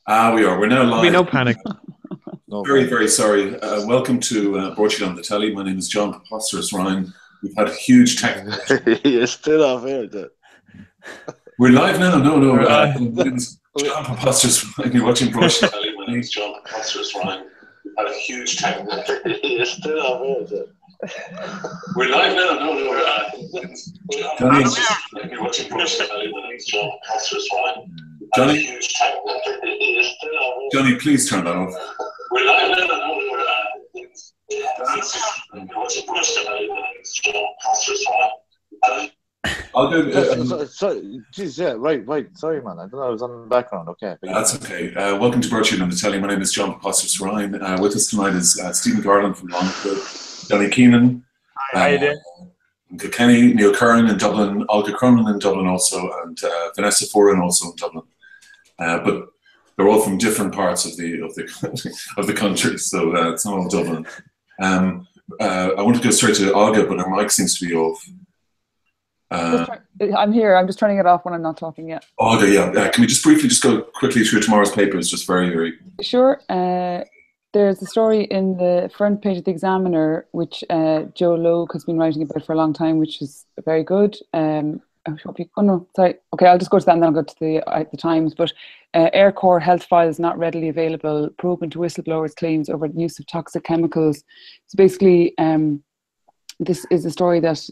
We are. We're now Be live. no panic. No Very, panic. very sorry. Welcome to Broadsheet on the Telly. My name is John Preposterous Ryan. We've had a huge technical. You're still off air, dude. We're live now. No, no. We're My live. name is John Preposterous Ryan. You're watching Broadsheet on the Telly. My name is John Preposterous Ryan. We've had a huge technical. You're still off air, dude. We're live now. No, no. Johnny, you're watching Broadsheet on the Telly. My name is John Preposterous Ryan. Johnny, Johnny, please turn that off. We're live now. No, no. I'll do. Geez, yeah, right. Sorry, man. I thought I was on the background. Okay. That's okay. Welcome to Broadsheet on the Telly. My name is John Preposterous Ryan. With us tonight is Stephen Garland from Longford, Johnny Keenan, How you doing? Kilkenny, Neil Curran in Dublin, Olga Cronin in Dublin also, and Vanessa Foran also in Dublin. But they're all from different parts of the of the country, so it's not all Dublin. I want to go straight to Olga, but her mic seems to be off. I'm here. I'm just turning it off when I'm not talking yet. Olga, yeah. Can we just briefly go quickly through tomorrow's papers, just very, very... Sure. There's a story in the front page of the Examiner, which Joe Logue has been writing about for a long time, which is very good. I hope you, oh no, sorry. Okay, I'll just go to that and then I'll go to the Times. But Air Corps health files not readily available, probe into whistleblowers' claims over the use of toxic chemicals. So basically, this is a story that,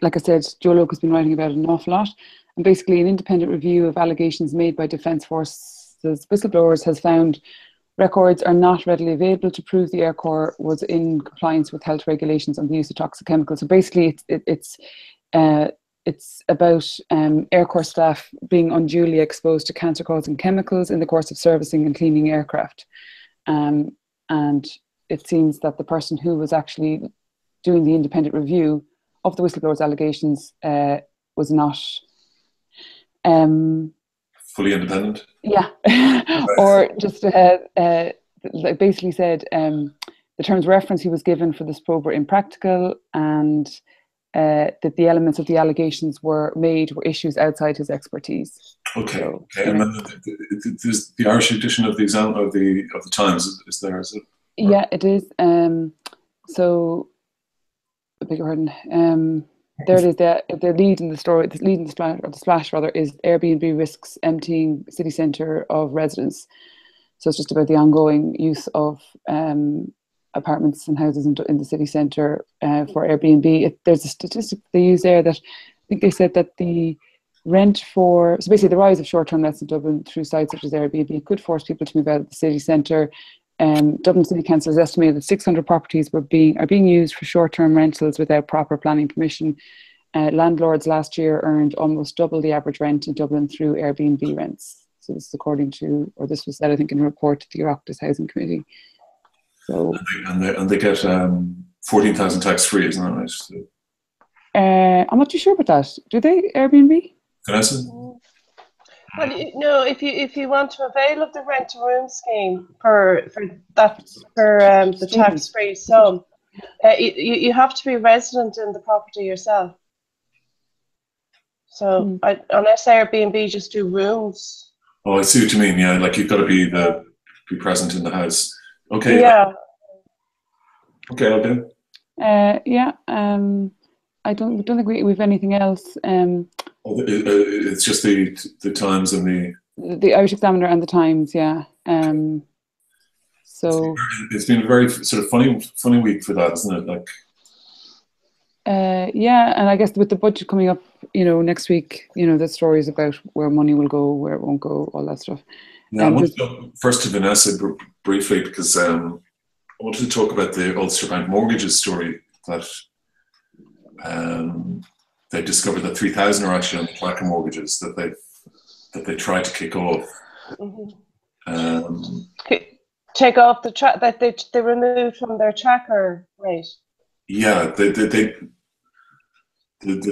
like I said, Joe Logue has been writing about it an awful lot. And basically, an independent review of allegations made by Defence Forces whistleblowers has found records are not readily available to prove the Air Corps was in compliance with health regulations on the use of toxic chemicals. So basically, it's about Air Corps staff being unduly exposed to cancer-causing chemicals in the course of servicing and cleaning aircraft. And it seems that the person who was actually doing the independent review of the whistleblowers' allegations was not... fully independent? Yeah. Or just like basically said the terms of reference he was given for this probe were impractical, and that the elements of the allegations were issues outside his expertise. Okay. So, okay. And then there's the Irish edition of the Times. Is there? Is it? Yeah, it is. So, I beg your pardon. There it is. The lead in the story, the lead in the splash rather, is Airbnb risks emptying city centre of residents. So it's just about the ongoing use of apartments and houses in the city centre for Airbnb. There's a statistic they use there that I think they said that the rent so basically the rise of short-term lets in Dublin through sites such as Airbnb could force people to move out of the city centre. Dublin City Council has estimated that 600 properties are being used for short-term rentals without proper planning permission. Landlords last year earned almost double the average rent in Dublin through Airbnb rents. So this is according to, or this was said, I think, in a report to the Oireachtas Housing Committee. So and they get 14,000 tax free, isn't that right? So, I'm not too sure about that. Do they Airbnb? Vanessa? Well, no. If you want to avail of the rent to room scheme for the tax free sum, you have to be resident in the property yourself. So unless Airbnb just do rooms. Oh, I see what you mean. Yeah, like you've got to be present in the house. Okay. Yeah. Okay, I'll do. Yeah. I don't think we have anything else. It's just the Times and the Irish Examiner and the Times. Yeah. So it's been a very sort of funny week for that, isn't it? Like. Yeah, and I guess with the budget coming up, next week, the stories about where money will go, where it won't go, all that stuff. Yeah, I want to go first to Vanessa briefly because I wanted to talk about the Ulster Bank mortgages story that they discovered that 3,000 are actually on the tracker mortgages that they tried to kick off. Mm-hmm. Take off the track that they removed from their tracker rate. Yeah, the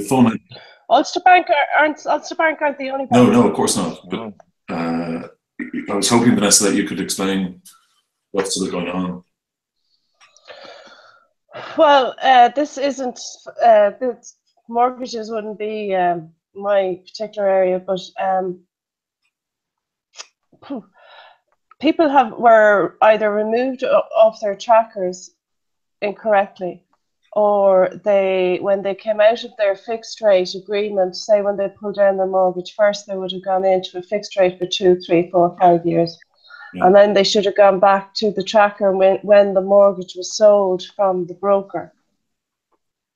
phone. Ulster Bank aren't the only bank. No, of course not. But I was hoping, Vanessa, that you could explain what's sort of going on. Well, this isn't. The mortgages wouldn't be my particular area, but people were either removed off their trackers incorrectly, or when they came out of their fixed rate agreement, say when they pulled down their mortgage, first they would have gone into a fixed rate for 2, 3, 4, 5 years. Yeah. And then they should have gone back to the tracker when the mortgage was sold from the broker.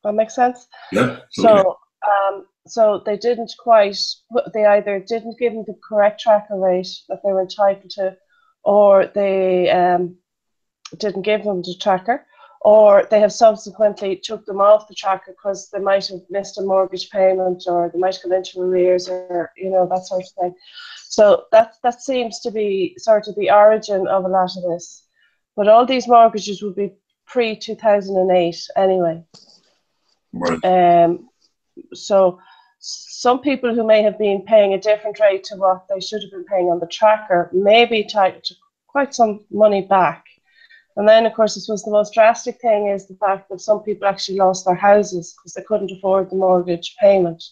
That makes sense? Yeah. So they didn't quite, they either didn't give them the correct tracker rate that they were entitled to, or they didn't give them the tracker, or they have subsequently took them off the tracker because they might have missed a mortgage payment, or they might have gone into arrears, or that sort of thing. So that seems to be sort of the origin of a lot of this. But all these mortgages would be pre-2008 anyway. Right. So some people who may have been paying a different rate to what they should have been paying on the tracker may be entitled to quite some money back. And then, of course, I suppose the most drastic thing is the fact that some people actually lost their houses because they couldn't afford the mortgage payment,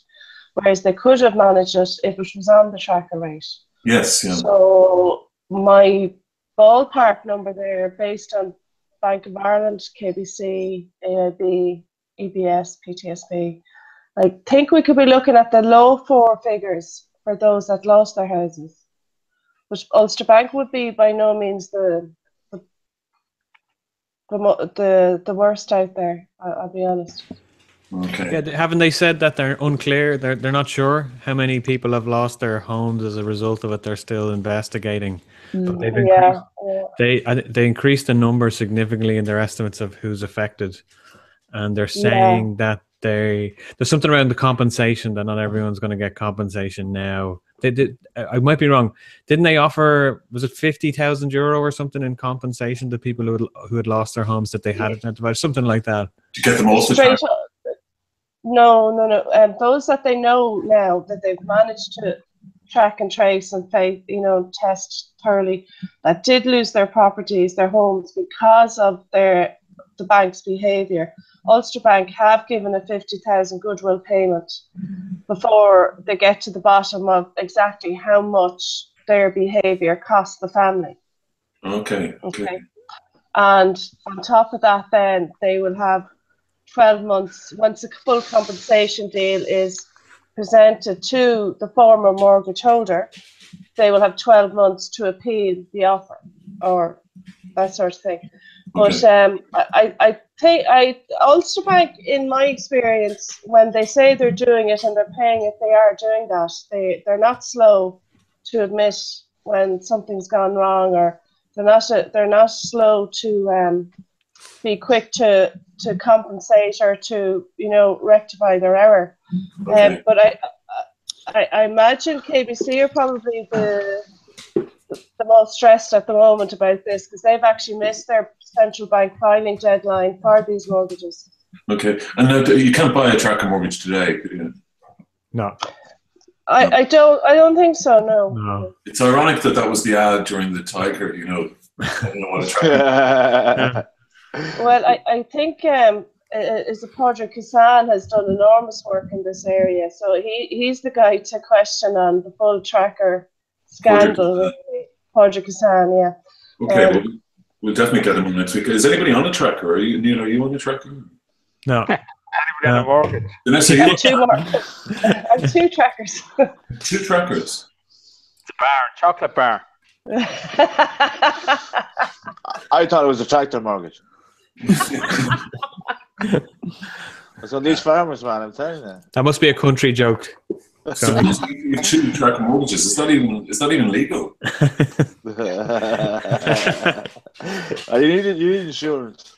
whereas they could have managed it if it was on the tracker rate. Yes. Yeah. So my ballpark number there, based on Bank of Ireland, KBC, AIB, EBS, PTSB, I think we could be looking at the low 4 figures for those that lost their houses. But Ulster Bank would be by no means the worst out there, I'll be honest. Okay. Yeah, haven't they said that they're unclear? They're not sure how many people have lost their homes as a result of it. They're still investigating. But they've they increased the number significantly in their estimates of who's affected, and they're saying that there's something around the compensation, that not everyone's going to get compensation now. They did. I might be wrong. Didn't they offer, was it €50,000 or something in compensation to people who had lost their homes that they hadn't identified, something like that? To get them all to track? No. Those that they know now that they've managed to track and trace and test thoroughly, that did lose their properties, their homes, because of the bank's behaviour. Ulster Bank have given a 50,000 goodwill payment before they get to the bottom of exactly how much their behaviour cost the family. Okay. And on top of that, then they will have 12 months, once a full compensation deal is presented to the former mortgage holder, they will have 12 months to appeal the offer or that sort of thing. But I think Ulster Bank, in my experience, when they say they're doing it and they're paying it, they are doing that. They're not slow to admit when something's gone wrong, or they're not slow to be quick to compensate or to rectify their error. But I imagine KBC are probably the most stressed at the moment about this, because they've actually missed their central bank filing deadline for these mortgages. Okay, and you can't buy a tracker mortgage today, could you? No. I don't think so. No. It's ironic that was the ad during the Tiger. I don't know what a tracker. Well, I think is Padraig Hassan has done enormous work in this area, so he's the guy to question on the full tracker scandal with Padraig Hassan. Yeah. Okay, we'll definitely get him on next week. Is anybody on a tracker? Are you on a tracker? No. Anybody on a mortgage? I'm 2 trackers. 2 trackers. It's a bar, chocolate bar. I thought it was a tractor mortgage. It's on these farmers, man, I'm telling you. That must be a country joke. So you have 2 tracker mortgages. It's not even legal. You need insurance.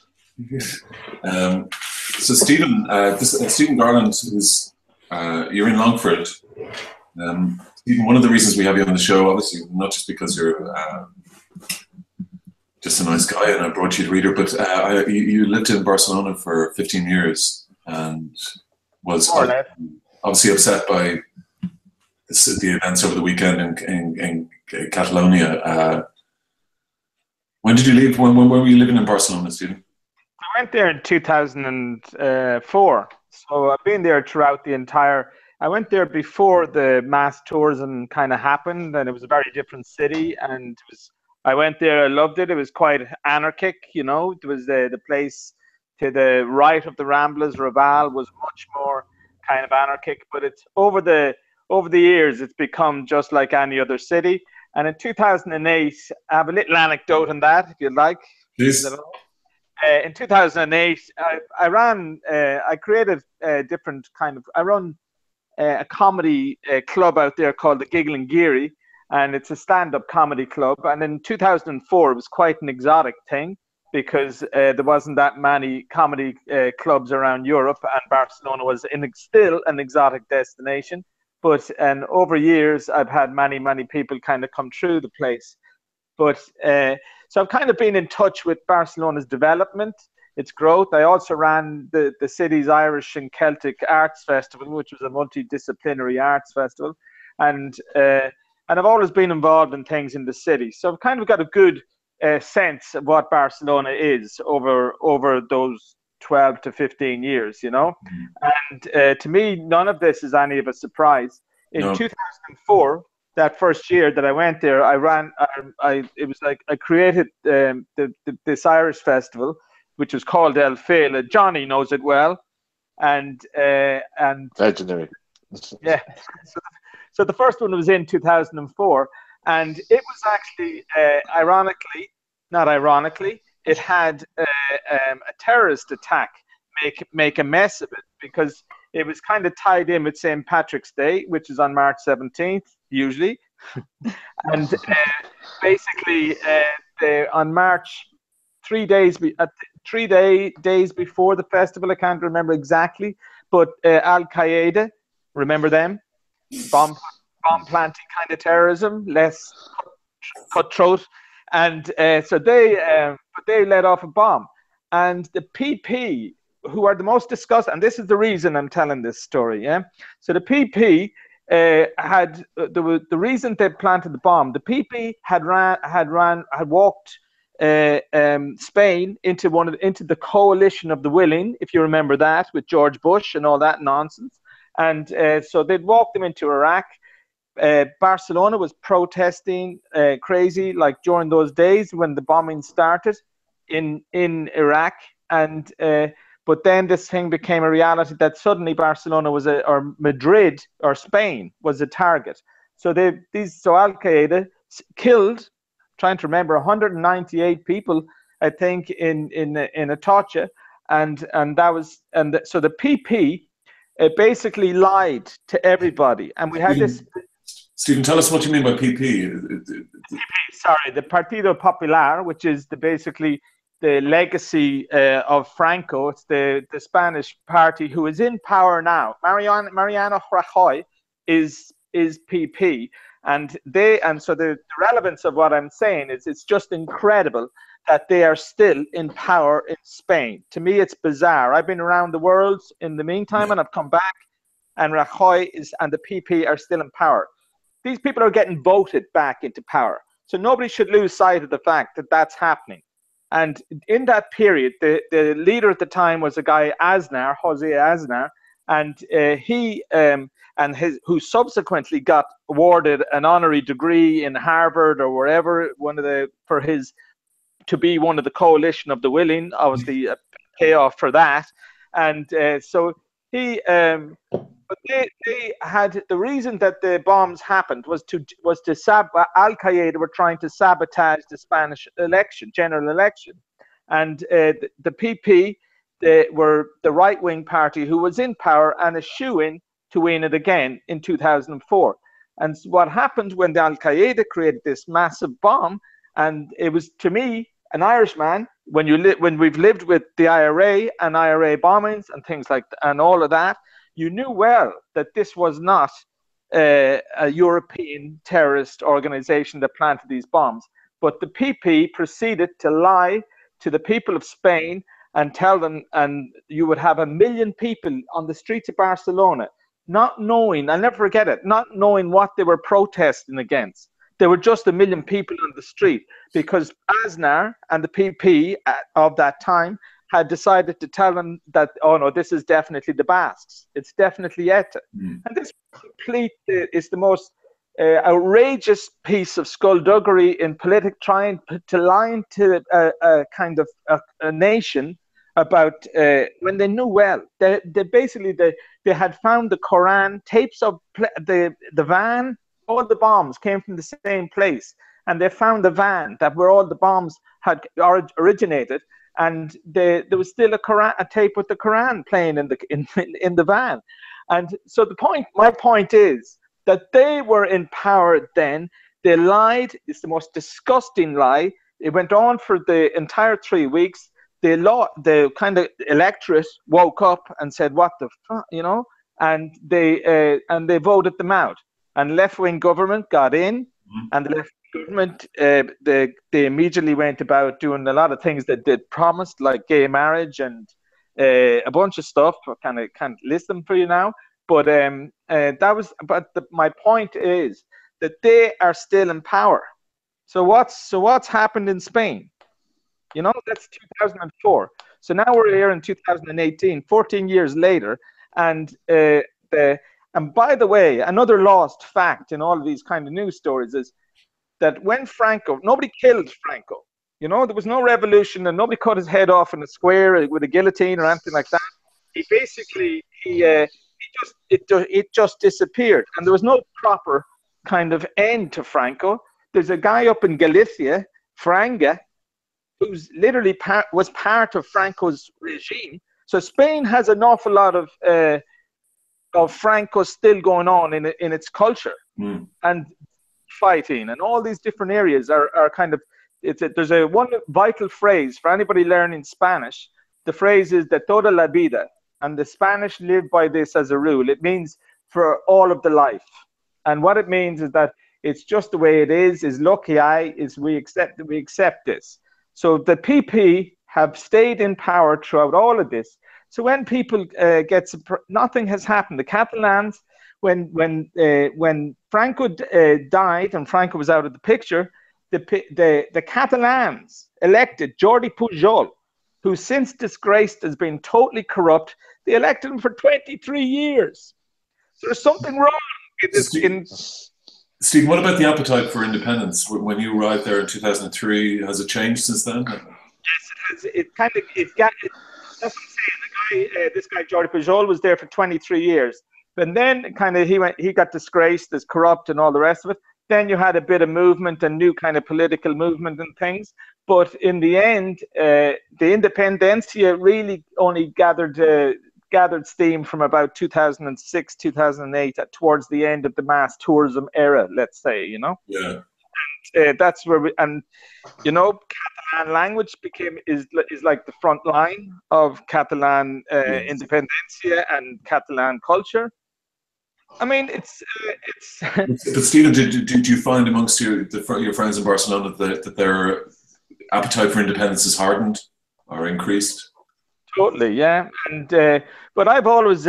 So Stephen, Stephen Garland is you're in Longford. Stephen, one of the reasons we have you on the show, obviously, not just because you're just a nice guy and a broadsheet reader, but you lived in Barcelona for 15 years and was obviously upset by the events over the weekend in Catalonia. When did you leave? When were you living in Barcelona, Stephen? I went there in 2004. So I've been there throughout the entire... I went there before the mass tourism kind of happened, and it was a very different city, and it was I went there. I loved it. It was quite anarchic, you know. It was the place to the right of the Ramblers, Raval, was much more kind of anarchic. But it's over the years, it's become just like any other city. And in 2008, I have a little anecdote on that, if you'd like. Please. In 2008, I created a different kind of, I run a comedy club out there called the Giggle and Geary, and it's a stand-up comedy club. And in 2004, it was quite an exotic thing because there wasn't that many comedy clubs around Europe, and Barcelona was still an exotic destination. But over years, I've had many people kind of come through the place. But so I've kind of been in touch with Barcelona's development, its growth. I also ran the city's Irish and Celtic Arts Festival, which was a multidisciplinary arts festival. And I've always been involved in things in the city. So I've kind of got a good sense of what Barcelona is over those 12 to 15 years, you know. And to me, none of this is any of a surprise. In 2004, that first year that I went there, it was like I created this Irish festival, which was called El Féile. Johnny knows it well. And legendary. Yeah. So the first one was in 2004, and it was actually, not ironically, it had a terrorist attack make a mess of it, because it was kind of tied in with St. Patrick's Day, which is on March 17th, usually. And basically, on March, 3 days before the festival, I can't remember exactly, but Al-Qaeda, remember them? Bomb planting kind of terrorism, less cutthroat, and so they let off a bomb, and the PP, who are the most discussed, and this is the reason I'm telling this story, yeah. So the PP had the reason they planted the bomb. The PP had walked Spain into the coalition of the willing, if you remember that, with George Bush and all that nonsense. And so they'd walked them into Iraq. Barcelona was protesting crazy, like during those days when the bombing started in Iraq. And but then this thing became a reality that suddenly Barcelona or Madrid or Spain was a target. So Al-Qaeda killed, trying to remember, 198 people, I think, in Atocha, and so the PP basically lied to everybody, and we had this. Stephen, tell us what you mean by PP. Sorry, the Partido Popular, which is basically the legacy of Franco. It's the Spanish party who is in power now. Mariano Rajoy is PP, and so the relevance of what I'm saying is it's just incredible that they are still in power in Spain. To me, it's bizarre. I've been around the world in the meantime, and I've come back, and Rajoy and the PP are still in power. These people are getting voted back into power. So nobody should lose sight of the fact that that's happening. And in that period, the leader at the time was a guy, Jose Aznar, and who subsequently got awarded an honorary degree in Harvard or wherever, to be one of the coalition of the willing, obviously a payoff for that. And so he, but they had, the reason that the bombs happened was to Al-Qaeda were trying to sabotage the Spanish general election. And the PP, were the right-wing party who was in power and a shoo-in to win it again in 2004. And what happened when the Al-Qaeda created this massive bomb, and it was, to me, an Irishman, when we've lived with the IRA and IRA bombings and things like that, and all of that, you knew well that this was not a European terrorist organization that planted these bombs. But the PP proceeded to lie to the people of Spain and tell them, and you would have 1 million people on the streets of Barcelona, not knowing, I'll never forget it, not knowing what they were protesting against. There were just 1 million people on the street because Aznar and the PP of that time had decided to tell them that, oh no, this is definitely the Basques. It's definitely ETA. And this complete is the most outrageous piece of skullduggery in trying to lie to a kind of a nation about when they knew well. They basically had found the Quran, tapes of the van. All the bombs came from the same place, and they found the van that where all the bombs had originated, and there was still a tape with the Quran playing in the van. And so my point is that they were in power then. They lied. It's the most disgusting lie. It went on for the entire 3 weeks. The kind of electorate woke up and said, "What the fuck," you know, and they voted them out. And left-wing government got in, and the left-wing government they immediately went about doing a lot of things that they promised, like gay marriage and a bunch of stuff. I can't list them for you now. But that was. But my point is that they are still in power. So what's happened in Spain? You know, that's 2004. So now we're here in 2018, 14 years later, and by the way, another lost fact in all of these kind of news stories is that when nobody killed Franco. You know, there was no revolution, and nobody cut his head off in a square with a guillotine or anything like that. He basically it just disappeared, and there was no proper kind of end to Franco. There's a guy up in Galicia, Franga, who's literally was part of Franco's regime. So Spain has an awful lot of Franco still going on in its culture, and fighting, and all these different areas are kind of. There's one vital phrase for anybody learning Spanish. The phrase is de toda la vida, and the Spanish live by this as a rule. It means for all of the life, and what it means is that it's just the way it is lo que hay, is we accept this. So the PP have stayed in power throughout all of this. So when people nothing has happened. The Catalans, when Franco died and Franco was out of the picture, the Catalans elected Jordi Pujol, who since disgraced has been totally corrupt. They elected him for 23 years. So there's something wrong in this. Stephen, what about the appetite for independence? When you arrived there in 2003, has it changed since then? Yes, it has. That's what I'm saying. This guy Jordi Pujol was there for 23 years, and then kind of he got disgraced as corrupt and all the rest of it. Then you had a bit of movement and new kind of political movement and things, but in the end, the Independencia really only gathered steam from about 2006, 2008, towards the end of the mass tourism era, let's say, you know. Yeah. And that's where Catalan language is like the front line of Catalan Independencia and Catalan culture. I mean, it's. But Stephen, did you find amongst your friends in Barcelona that their appetite for independence has hardened or increased? Totally, yeah. And but I've always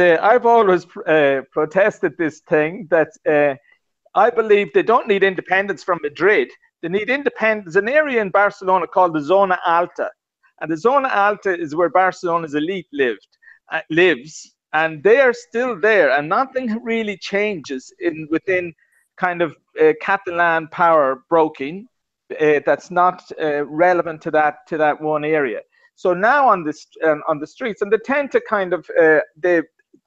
protested this thing that I believe they don't need independence from Madrid. They need independence. There's an area in Barcelona called the Zona Alta, and the Zona Alta is where Barcelona's elite lives. And they are still there, and nothing really changes within kind of Catalan power broking that's not relevant to that one area. So now on the streets, and they tend to kind of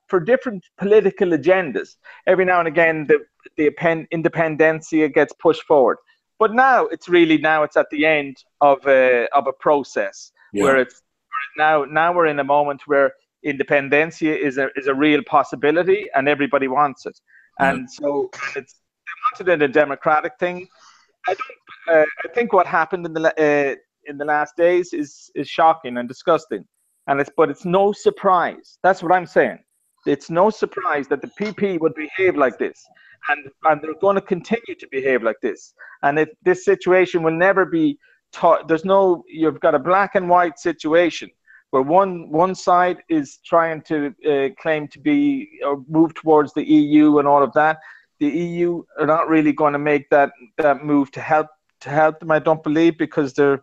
for different political agendas. Every now and again, the Independencia gets pushed forward, but now it's at the end of a process where now we're in a moment where Independencia is a real possibility, and everybody wants it. And so they wanted it a democratic thing. I think what happened in the last days is shocking and disgusting, but it's no surprise. That's what I'm saying. It's no surprise that the PP would behave like this, and they're going to continue to behave like this. And if this situation will never be taught, you've got a black and white situation where one side is trying to claim to be or move towards the EU and all of that. The EU are not really going to make that move to help them, I don't believe, because they're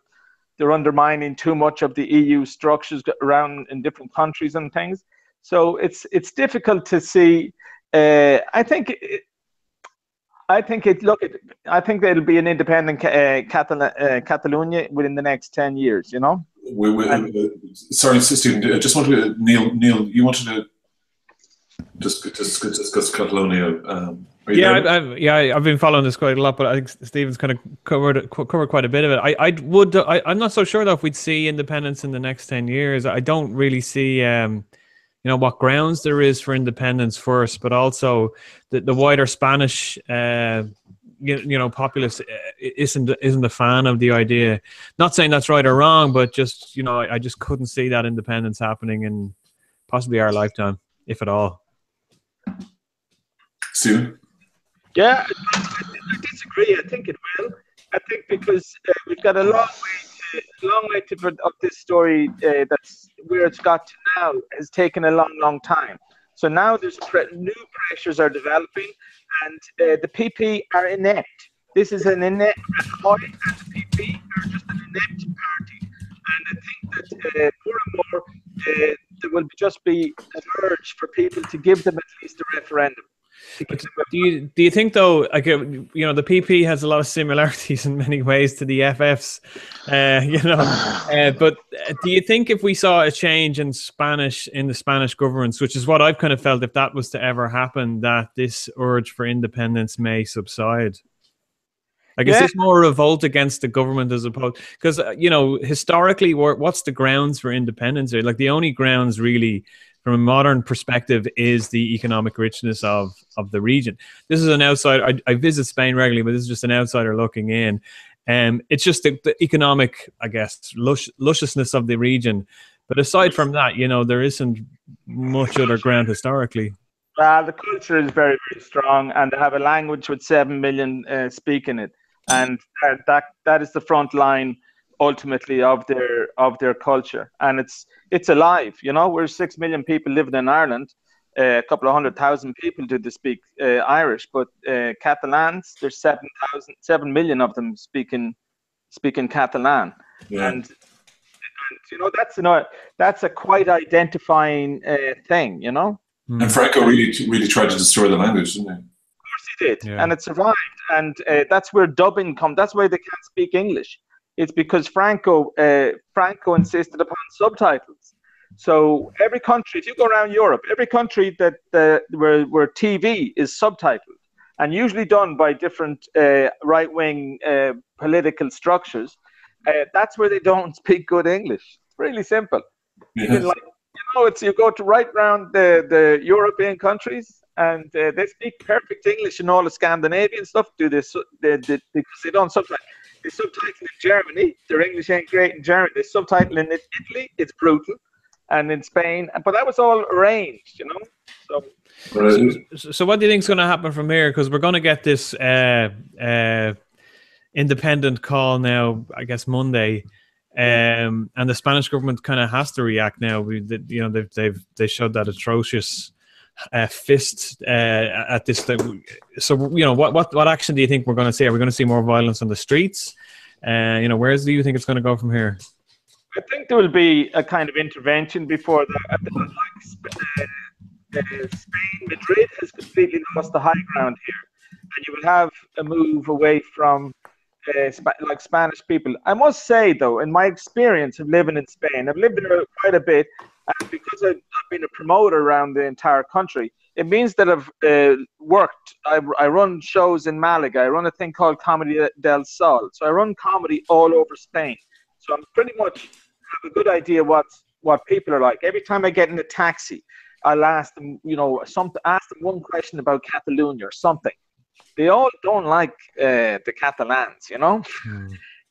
undermining too much of the EU structures around in different countries and things. So it's difficult to see. I think I think I think there'll be an independent Catalonia within the next 10 years. You know. Sorry, Stephen. I just wanted to Neil. You wanted to discuss Catalonia. I've been following this quite a lot, but I think Stephen's kind of covered quite a bit of it. I'm not so sure though if we'd see independence in the next 10 years. I don't really see what grounds there is for independence first, but also the wider Spanish populace isn't a fan of the idea. Not saying that's right or wrong, but just I just couldn't see that independence happening in possibly our lifetime, if at all. Stephen? Yeah, I disagree. I think it will. I think because we've got a long way of this story that's where it's got to now has taken a long time. So now there's new pressures are developing, and the PP are inept. This is an inept party, and the PP are just an inept party. And I think that more and more there will just be an urge for people to give them at least a referendum. Do you think though, like the PP has a lot of similarities in many ways to the FFs, but do you think if we saw a change in the Spanish governments, which is what I've kind of felt, if that was to ever happen, that this urge for independence may subside? Like, is this more revolt against the government as opposed? Because historically, what's the grounds for independence? Like the only grounds really, from a modern perspective, is the economic richness of the region. This is an outsider. I visit Spain regularly, but this is just an outsider looking in. It's just the economic, I guess, lusciousness of the region. But aside from that, there isn't much other ground historically. The culture is very, very strong, and they have a language with 7 million speaking it, and that is the front line ultimately of their culture, and it's alive. We're 6 million people living in Ireland. A couple of 100,000 people do speak Irish, but Catalans, there's 7 million of them speaking Catalan, and that's a quite identifying thing. And Franco really tried to destroy the language, didn't he? Of course he did, and it survived, and that's where dubbing comes. That's why they can't speak English. It's because Franco insisted upon subtitles. So every country, if you go around Europe, every country where TV is subtitled, and usually done by different right-wing political structures, that's where they don't speak good English. It's really simple. Yes. You go to right around the European countries, and they speak perfect English in all the Scandinavian stuff. Because they don't subtitle. They subtitle in Germany. Their English ain't great in Germany. They subtitle in Italy. It's brutal, and in Spain. But that was all arranged, So what do you think is going to happen from here? Because we're going to get this independent call now, I guess Monday. And the Spanish government kind of has to react now. They showed that atrocious fist at this thing. So what action do you think we're going to see? Are we going to see more violence on the streets? Where do you think it's going to go from here? I think there will be a kind of intervention before that. Spain, Madrid has completely lost the high ground here, and you will have a move away from Spanish people. I must say, though, in my experience of living in Spain, I've lived there quite a bit, and because I've been a promoter around the entire country, it means that I've worked. I run shows in Malaga. I run a thing called Comedy del Sol. So I run comedy all over Spain. So I'm pretty much have a good idea what people are like. Every time I get in a taxi, I'll ask them, ask them one question about Catalonia or something. They all don't like the Catalans,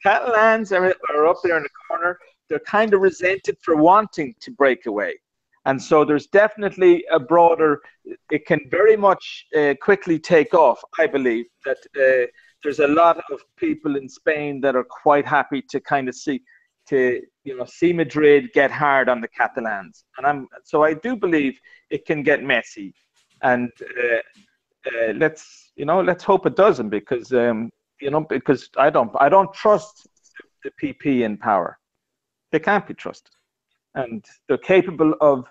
Catalans are up there in the corner. They're kind of resented for wanting to break away. And so there's definitely a broader, it can very much quickly take off, I believe, that there's a lot of people in Spain that are quite happy to kind of see Madrid get hard on the Catalans. And so I do believe it can get messy. And let's hope it doesn't, because because I don't trust the PP in power. They can't be trusted, and they're capable of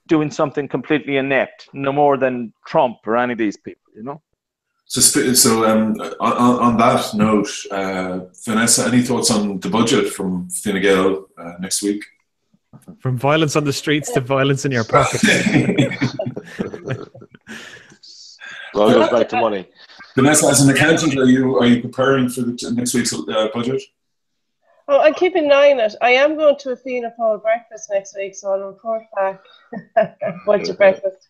doing something completely inept, no more than Trump or any of these people. On that note, Vanessa, any thoughts on the budget from Fine Gael next week? From violence on the streets to violence in your pocket. Well, it goes back to money. Vanessa, as an accountant, are you preparing for the next week's budget? Oh, I'm keeping an eye on it. I am going to a Fianna Fáil breakfast next week, so I'll report back budget breakfast.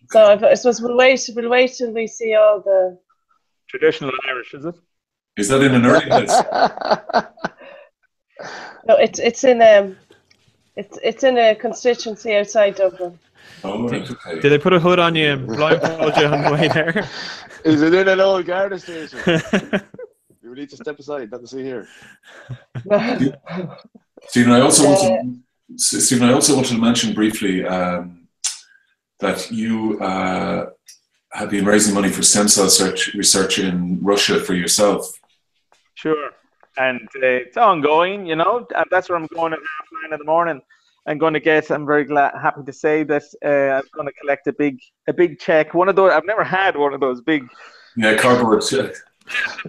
So I suppose we'll wait till we see all the traditional Irish, is it? Is that in an early place? No, it's in a constituency outside Dublin. Oh, right, okay. Did they put a hood on you and blindfold you on the way there? Is it in an old Garda station? You need to step aside, nothing to see here. Stephen, I also wanted to mention briefly that you have been raising money for stem cell research in Russia for yourself. Sure, and it's ongoing, and that's where I'm going at 9:30 in the morning. I'm very happy to say that I'm going to collect a big check. One of those, I've never had one of those big. Yeah, cardboard check.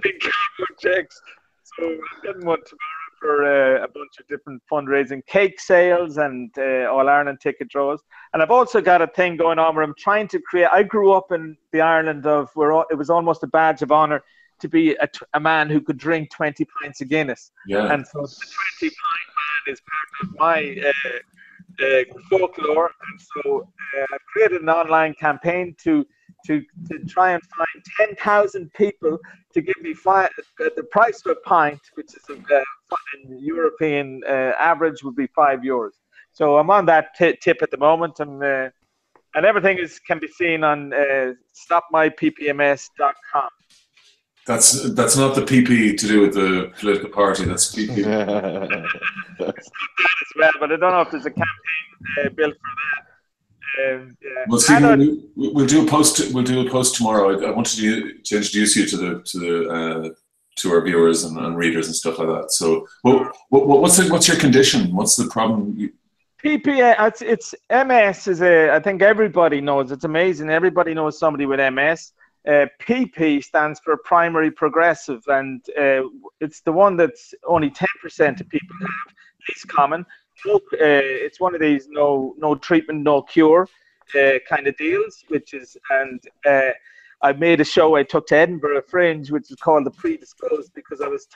Big cardboard checks. So I'm getting one tomorrow for a bunch of different fundraising, cake sales and All Ireland ticket draws. And I've also got a thing going on where I'm trying to create. I grew up in the Ireland where it was almost a badge of honour to be a man who could drink 20 pints of Guinness. Yeah. And so the 20-pint man is part of my folklore. And so I've created an online campaign to try and find 10,000 people to give me the price of a pint, which is in European average would be €5. So I'm on that tip at the moment, and everything can be seen on stopmyppms.com. That's not the PP to do with the political party. That's PP. It's not that as well, but I don't know if there's a campaign built for that. Yeah. Well, Stephen, we'll do a post. We'll do a post tomorrow. I wanted to introduce you to our viewers and readers and stuff like that. So, what's your condition? What's the problem? PPA. It's MS. I think everybody knows. It's amazing. Everybody knows somebody with MS. PP stands for primary progressive, and it's the one that's only 10% of people have, least common. It's one of these no treatment, no cure kind of deals, I made a show I took to Edinburgh Fringe, which is called The Predisposed, because I was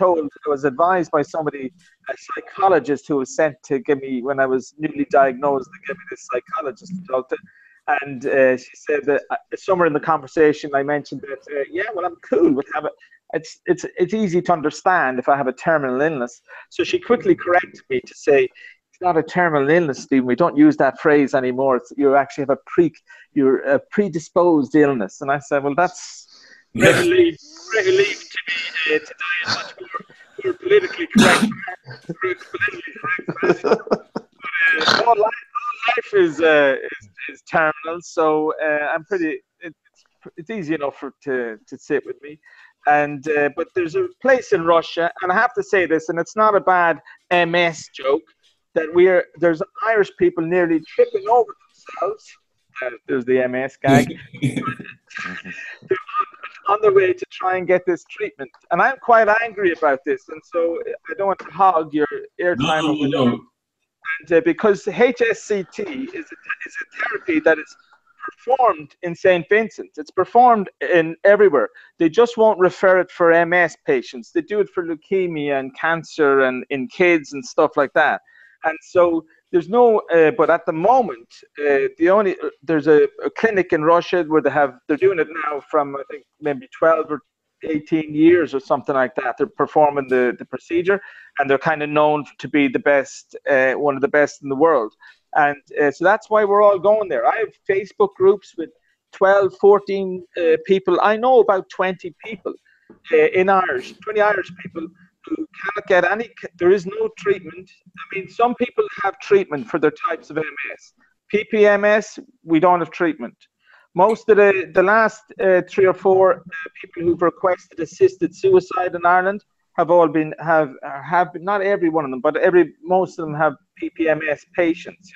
advised by somebody, a psychologist who was sent to give me, when I was newly diagnosed, to give me this psychologist to talk to. And she said that somewhere in the conversation I mentioned that, I'm cool with it's easy to understand if I have a terminal illness. So she quickly corrected me to say, it's not a terminal illness, Stephen. We don't use that phrase anymore. You actually have you're a predisposed illness. And I said, well, that's relief to die in much more politically correct. All life is terminal, so I'm pretty. It's easy enough to sit with me. And but there's a place in Russia, and I have to say this, and it's not a bad MS joke, that there's Irish people nearly tripping over themselves. There's the MS gag. They're on their way to try and get this treatment, and I'm quite angry about this. And so I don't want to hog your airtime. No. And because HSCT is a therapy that is performed in St. Vincent. It's performed everywhere. They just won't refer it for MS patients. They do it for leukemia and cancer and in kids and stuff like that. And so there's no, but at the moment, there's a clinic in Russia where they're doing it now from, I think, maybe 12 or 18 years or something like that. They're performing the procedure, and they're kind of known to be the best, one of the best in the world. And so that's why we're all going there. I have Facebook groups with 12, 14 people. I know about 20 people 20 Irish people who cannot get any, there is no treatment. I mean, some people have treatment for their types of MS. PPMS, we don't have treatment. Most of the last 3 or 4 people who've requested assisted suicide in Ireland have not every one of them, but most of them have PPMS patients.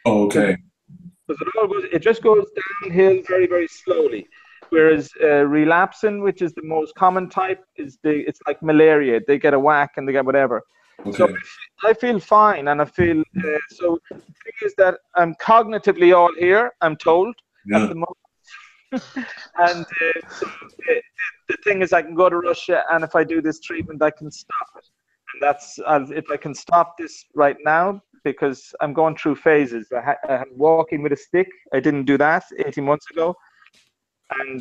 Okay. Because it just goes downhill very, very slowly. whereas relapsing, which is the most common type, it's like malaria. They get a whack and they get whatever. Okay. So I feel fine, and I feel so. The thing is that I'm cognitively all here, I'm told, at the moment. And so the thing is, I can go to Russia, and if I do this treatment, I can stop it. And that's if I can stop this right now, because I'm going through phases. I'm walking with a stick. I didn't do that 18 months ago. And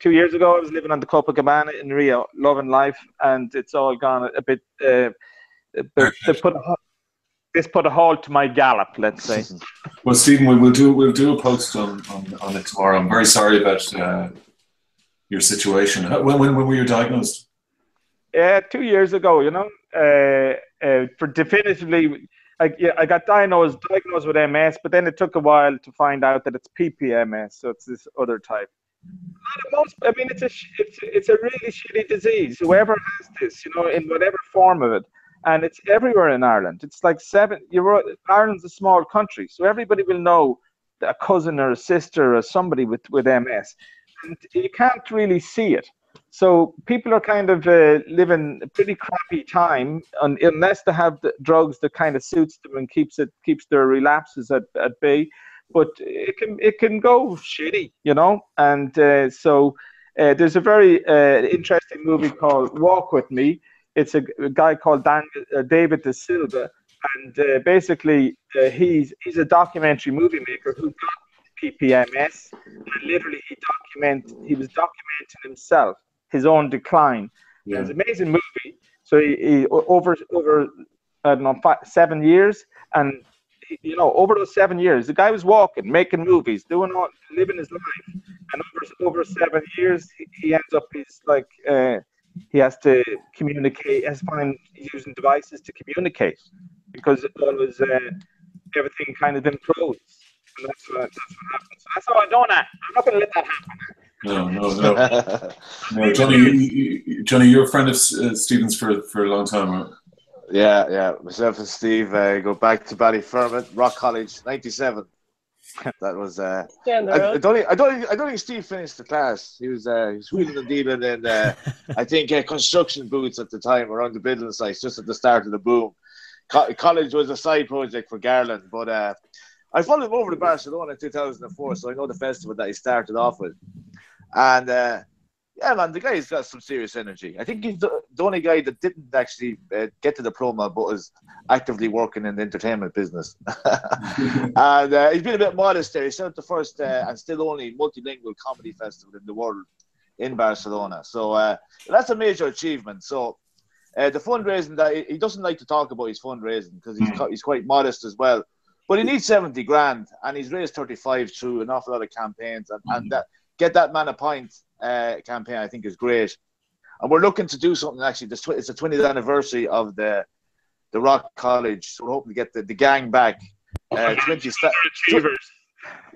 2 years ago, I was living on the Copacabana in Rio, loving life, and it's all gone a bit. This put a halt to my gallop, let's say. Well, Stephen, we'll do a post on it tomorrow. I'm very sorry about your situation. When were you diagnosed? 2 years ago, you know. For definitively, I got diagnosed with MS, but then it took a while to find out that it's PPMS, so it's this other type. I mean, it's a really shitty disease. Whoever has this, you know, in whatever form of it, and it's everywhere in Ireland. It's like Ireland's a small country, so everybody will know a cousin or a sister or somebody with MS, and you can't really see it. So people are kind of living a pretty crappy time unless they have the drugs that kind of suits them and keeps their relapses at bay. But it can go shitty, you know. And so there's a very interesting movie called Walk With Me. It's a guy called David De Silva, and basically he's a documentary movie maker who got PPMS, and literally he was documenting himself, his own decline. Yeah. It's an amazing movie. So he over I don't know 7 years, and you know, over those 7 years, the guy was walking, making movies, living his life, and over 7 years, he ends up he has to communicate, has to find using devices to communicate, because always everything kind of implodes, and that's what happens. So that's how I don't act. I'm not going to let that happen. No. Johnny, you're a friend of Stephen's for a long time, right? Yeah. Myself and Steve go back to Ballyfermot, Rock College, '97. That was. I don't think Steve finished the class. He was wheeling and dealing in I think construction booths at the time around the building sites, just at the start of the boom. College was a side project for Garland, but I followed him over to Barcelona in 2004, so I know the festival that he started off with, and. Yeah, man, the guy's got some serious energy. I think he's the only guy that didn't actually get the diploma, but is actively working in the entertainment business. And he's been a bit modest there. He set up the first and still only multilingual comedy festival in the world in Barcelona. So that's a major achievement. So the fundraising, that he doesn't like to talk about his fundraising because he's quite modest as well. But he needs 70 grand, and he's raised 35 through an awful lot of campaigns, and that Get That Man a Pint campaign, I think, is great. And we're looking to do something, actually. It's the 20th anniversary of the Rock College, so we're hoping to get the gang back. 20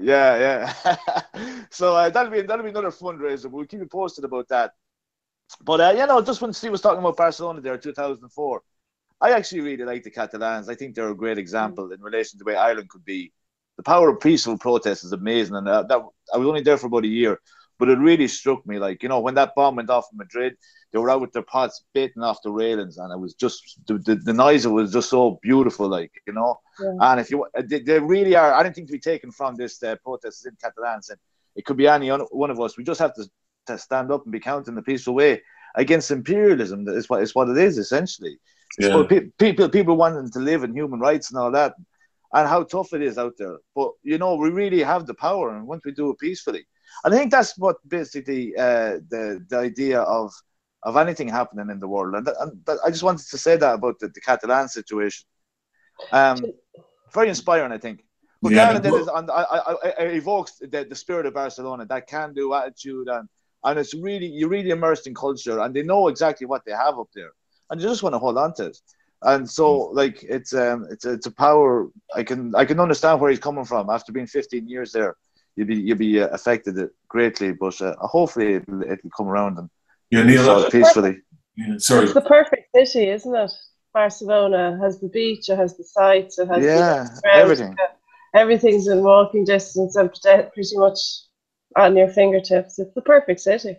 Yeah. So that'll be another fundraiser. We'll keep you posted about that. But just when Steve was talking about Barcelona there in 2004, I actually really like the Catalans. I think they're a great example in relation to the way Ireland could be. The power of peaceful protest is amazing, and I was only there for about a year, but it really struck me, like, you know, when that bomb went off in Madrid, they were out with their pots baiting off the railings, and it was just the noise. It was just so beautiful, like, you know. Yeah. And if they really are anything to be taken from this protest in Catalan, and it could be any one of us. We just have to stand up and be counted in a peaceful way against imperialism. That is what it is essentially. Yeah. People wanting to live in human rights and all that. And how tough it is out there. But, you know, we really have the power, and once we do it peacefully. And I think that's what basically the idea of anything happening in the world. And I just wanted to say that about the Catalan situation. Very inspiring, I think. But Garland evokes the spirit of Barcelona, that can-do attitude, and it's you're really immersed in culture, and they know exactly what they have up there. And you just want to hold on to it. And so, like, it's a power. I can understand where he's coming from. After being 15 years there, you'd be affected greatly. But hopefully, it'll come around and Neil, peacefully. Sorry, it's the perfect city, isn't it? Barcelona has the beach, it has the sights, it has everything. Everything's in walking distance, and pretty much on your fingertips. It's the perfect city.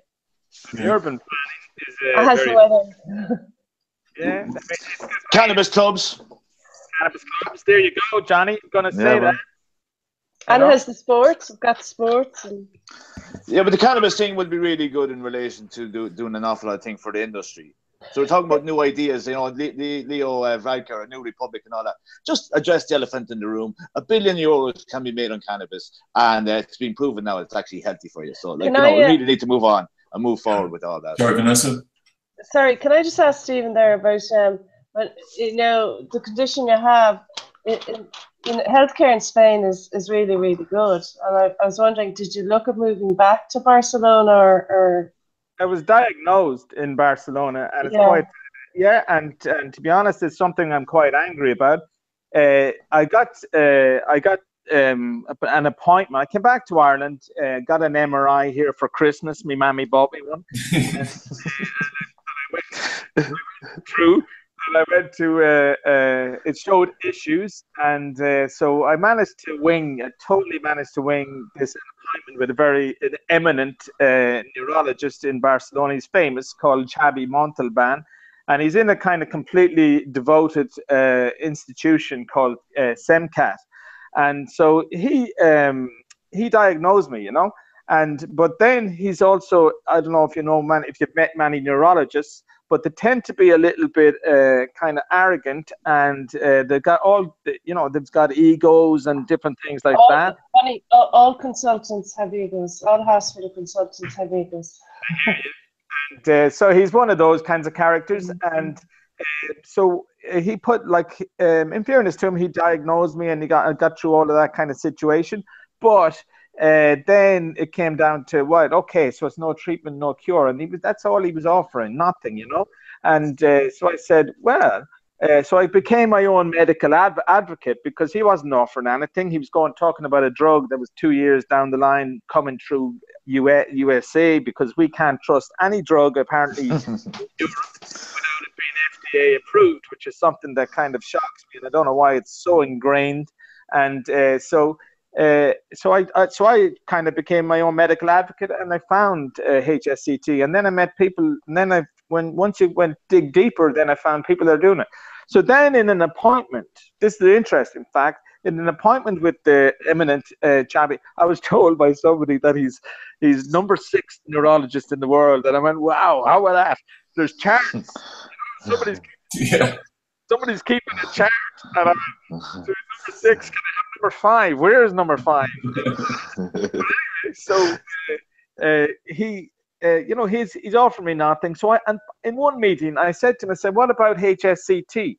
The urban planning is it has very... the weather. Yeah. Cannabis clubs. Cannabis clubs. There you go, Johnny. I'm going to say that. And it has the sports. It's got sports. And... Yeah, but the cannabis thing would be really good in relation to doing an awful lot of things for the industry. So we're talking about new ideas, you know, Leo Varadkar, New Republic and all that. Just address the elephant in the room. €1 billion can be made on cannabis, and it's been proven now it's actually healthy for you. So, like, we really need to move on and move forward with all that. Sorry, Vanessa? Sorry, can I just ask Stephen there about, you know, the condition you have in healthcare in Spain is really, really good. And I was wondering, did you look at moving back to Barcelona or... I was diagnosed in Barcelona, and it's quite, and to be honest, it's something I'm quite angry about. I got an appointment. I came back to Ireland, got an MRI here for Christmas. My mammy bought me one. True. And I went to, it showed issues, and so I totally managed to wing this appointment with an eminent neurologist in Barcelona. He's famous, called Xavi Montalban, and he's in a kind of completely devoted institution called SEMCAT. And so he diagnosed me, you know, but then he's also, I don't know if you know, if you've met many neurologists, but they tend to be a little bit kind of arrogant, and they've got they've got egos and different things like that. Funny, all consultants have egos. All hospital consultants have egos. And so he's one of those kinds of characters, and so he put, like, in fairness to him, he diagnosed me, and he got through all of that kind of situation, but. Then it came down to okay, so it's no treatment, no cure, and that's all he was offering, nothing, you know. And so I said, well, so I became my own medical advocate, because he wasn't offering anything. He was talking about a drug that was 2 years down the line coming through USA, because we can't trust any drug apparently in Europe without it being FDA approved, which is something that kind of shocks me, and I don't know why it's so ingrained. And so I kind of became my own medical advocate, and I found HSCT, and then I met people, and then once you dig deeper, then I found people that are doing it. So then in an appointment, this is the interesting fact, in an appointment with the eminent Xavi, I was told by somebody that he's number 6 neurologist in the world, and I went, wow, how about that? There's charts. Somebody's keeping a chart, and I went, so number 6, can I have number 5? Where is number 5? So he's offering me nothing. So in one meeting, I said to him, what about HSCT?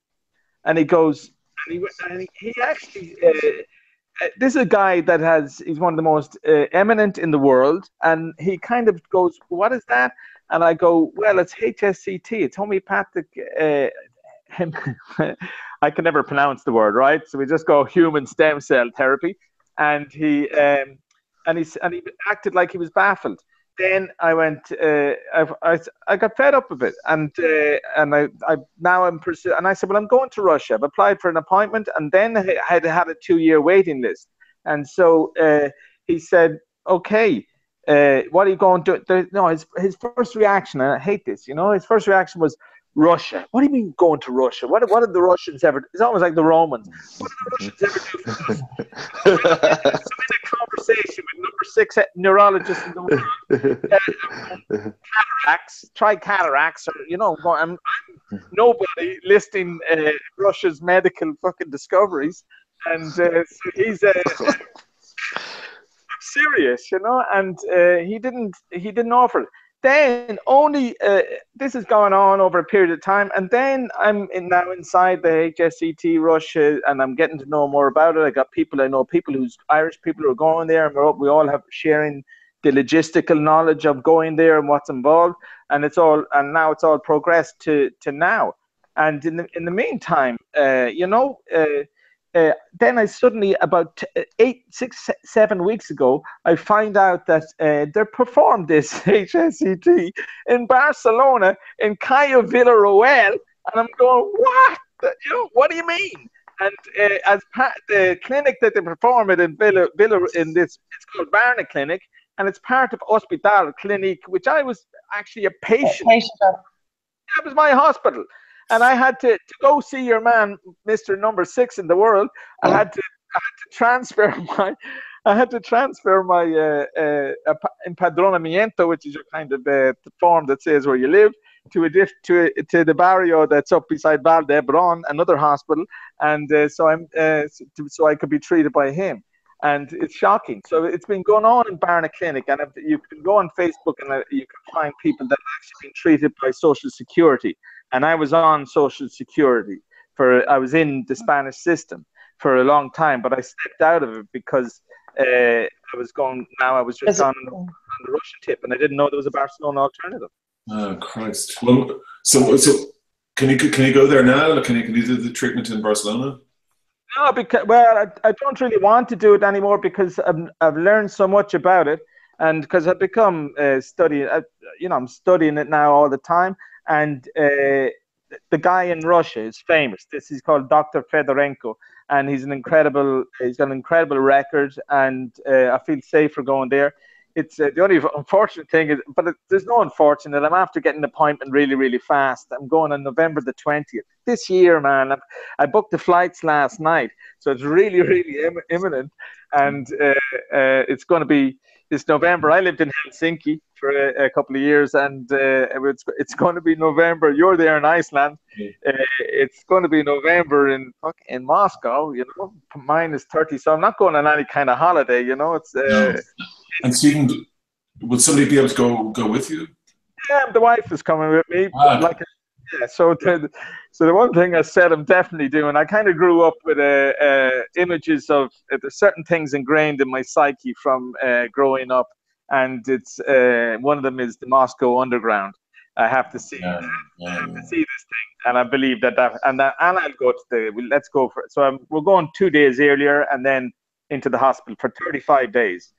And he goes, and he actually, this is a guy that he's one of the most eminent in the world, and he kind of goes, what is that? And I go, well, it's HSCT. It's homeopathic. I can never pronounce the word, right? So we just go human stem cell therapy, and he acted like he was baffled. Then I went, I got fed up with it, and I'm pursuing. And I said, well, I'm going to Russia. I've applied for an appointment, and then I had a 2-year waiting list. And so he said, okay, what are you going to do? No, his first reaction, and I hate this, you know, his first reaction was, Russia. What do you mean going to Russia? What did the Russians ever? It's almost like the Romans. What did the Russians ever do for us? So in a conversation with number 6 neurologist in the world, cataracts. Try cataracts, or I'm nobody listing Russia's medical fucking discoveries, and so he's I'm serious, and he didn't offer it. Then only this is going on over a period of time, and then I'm now inside the HSCT Russia, and I'm getting to know more about it. I know people Irish people who are going there, and we all have sharing the logistical knowledge of going there and what's involved, and now it's all progressed to now. And in the meantime, then I suddenly, about 7 weeks ago, I find out that they performed this HSCT in Barcelona, in Cayo Villarroel, and I'm going, what? What do you mean? And as the clinic that they perform it in it's called Barna Clinic, and it's part of Hospital Clinic, which I was actually a patient. That was my hospital. And I had to go see your man, Mr. Number 6 in the world. I had to transfer my empadronamiento, which is your kind of form that says where you live, to the barrio that's up beside Val d'Hebron, another hospital, and so I could be treated by him. And it's shocking. So it's been going on in Barna Clinic, and you can go on Facebook and you can find people that have actually been treated by Social Security. And I was on Social Security I was in the Spanish system for a long time, but I stepped out of it because I was just on the Russian tip, and I didn't know there was a Barcelona alternative. Oh Christ! Well, so can you go there now? Can you do the treatment in Barcelona? No, because I don't really want to do it anymore because I've learned so much about it, and because I've become I'm studying it now all the time. And the guy in Russia is famous. This is called Dr. Fedorenko, and he's got an incredible record, and I feel safer going there. It's the only unfortunate thing is, there's no unfortunate. I'm after getting an appointment really, really fast. I'm going on November the 20th this year, man. I booked the flights last night, so it's really, really imminent, and it's going to be this November. I lived in Helsinki for a couple of years, and it's going to be November. You're there in Iceland. It's going to be November in Moscow. minus 30. So I'm not going on any kind of holiday. It's. No. And Stephen, would somebody be able to go with you? Yeah, the wife is coming with me. So the one thing I said I'm definitely doing, I kind of grew up with images of there's certain things ingrained in my psyche from growing up, and it's one of them is the Moscow Underground. I have to see I have to see this thing, and I believe that and I'll go to let's go for it. So we're going 2 days earlier and then into the hospital for 35 days.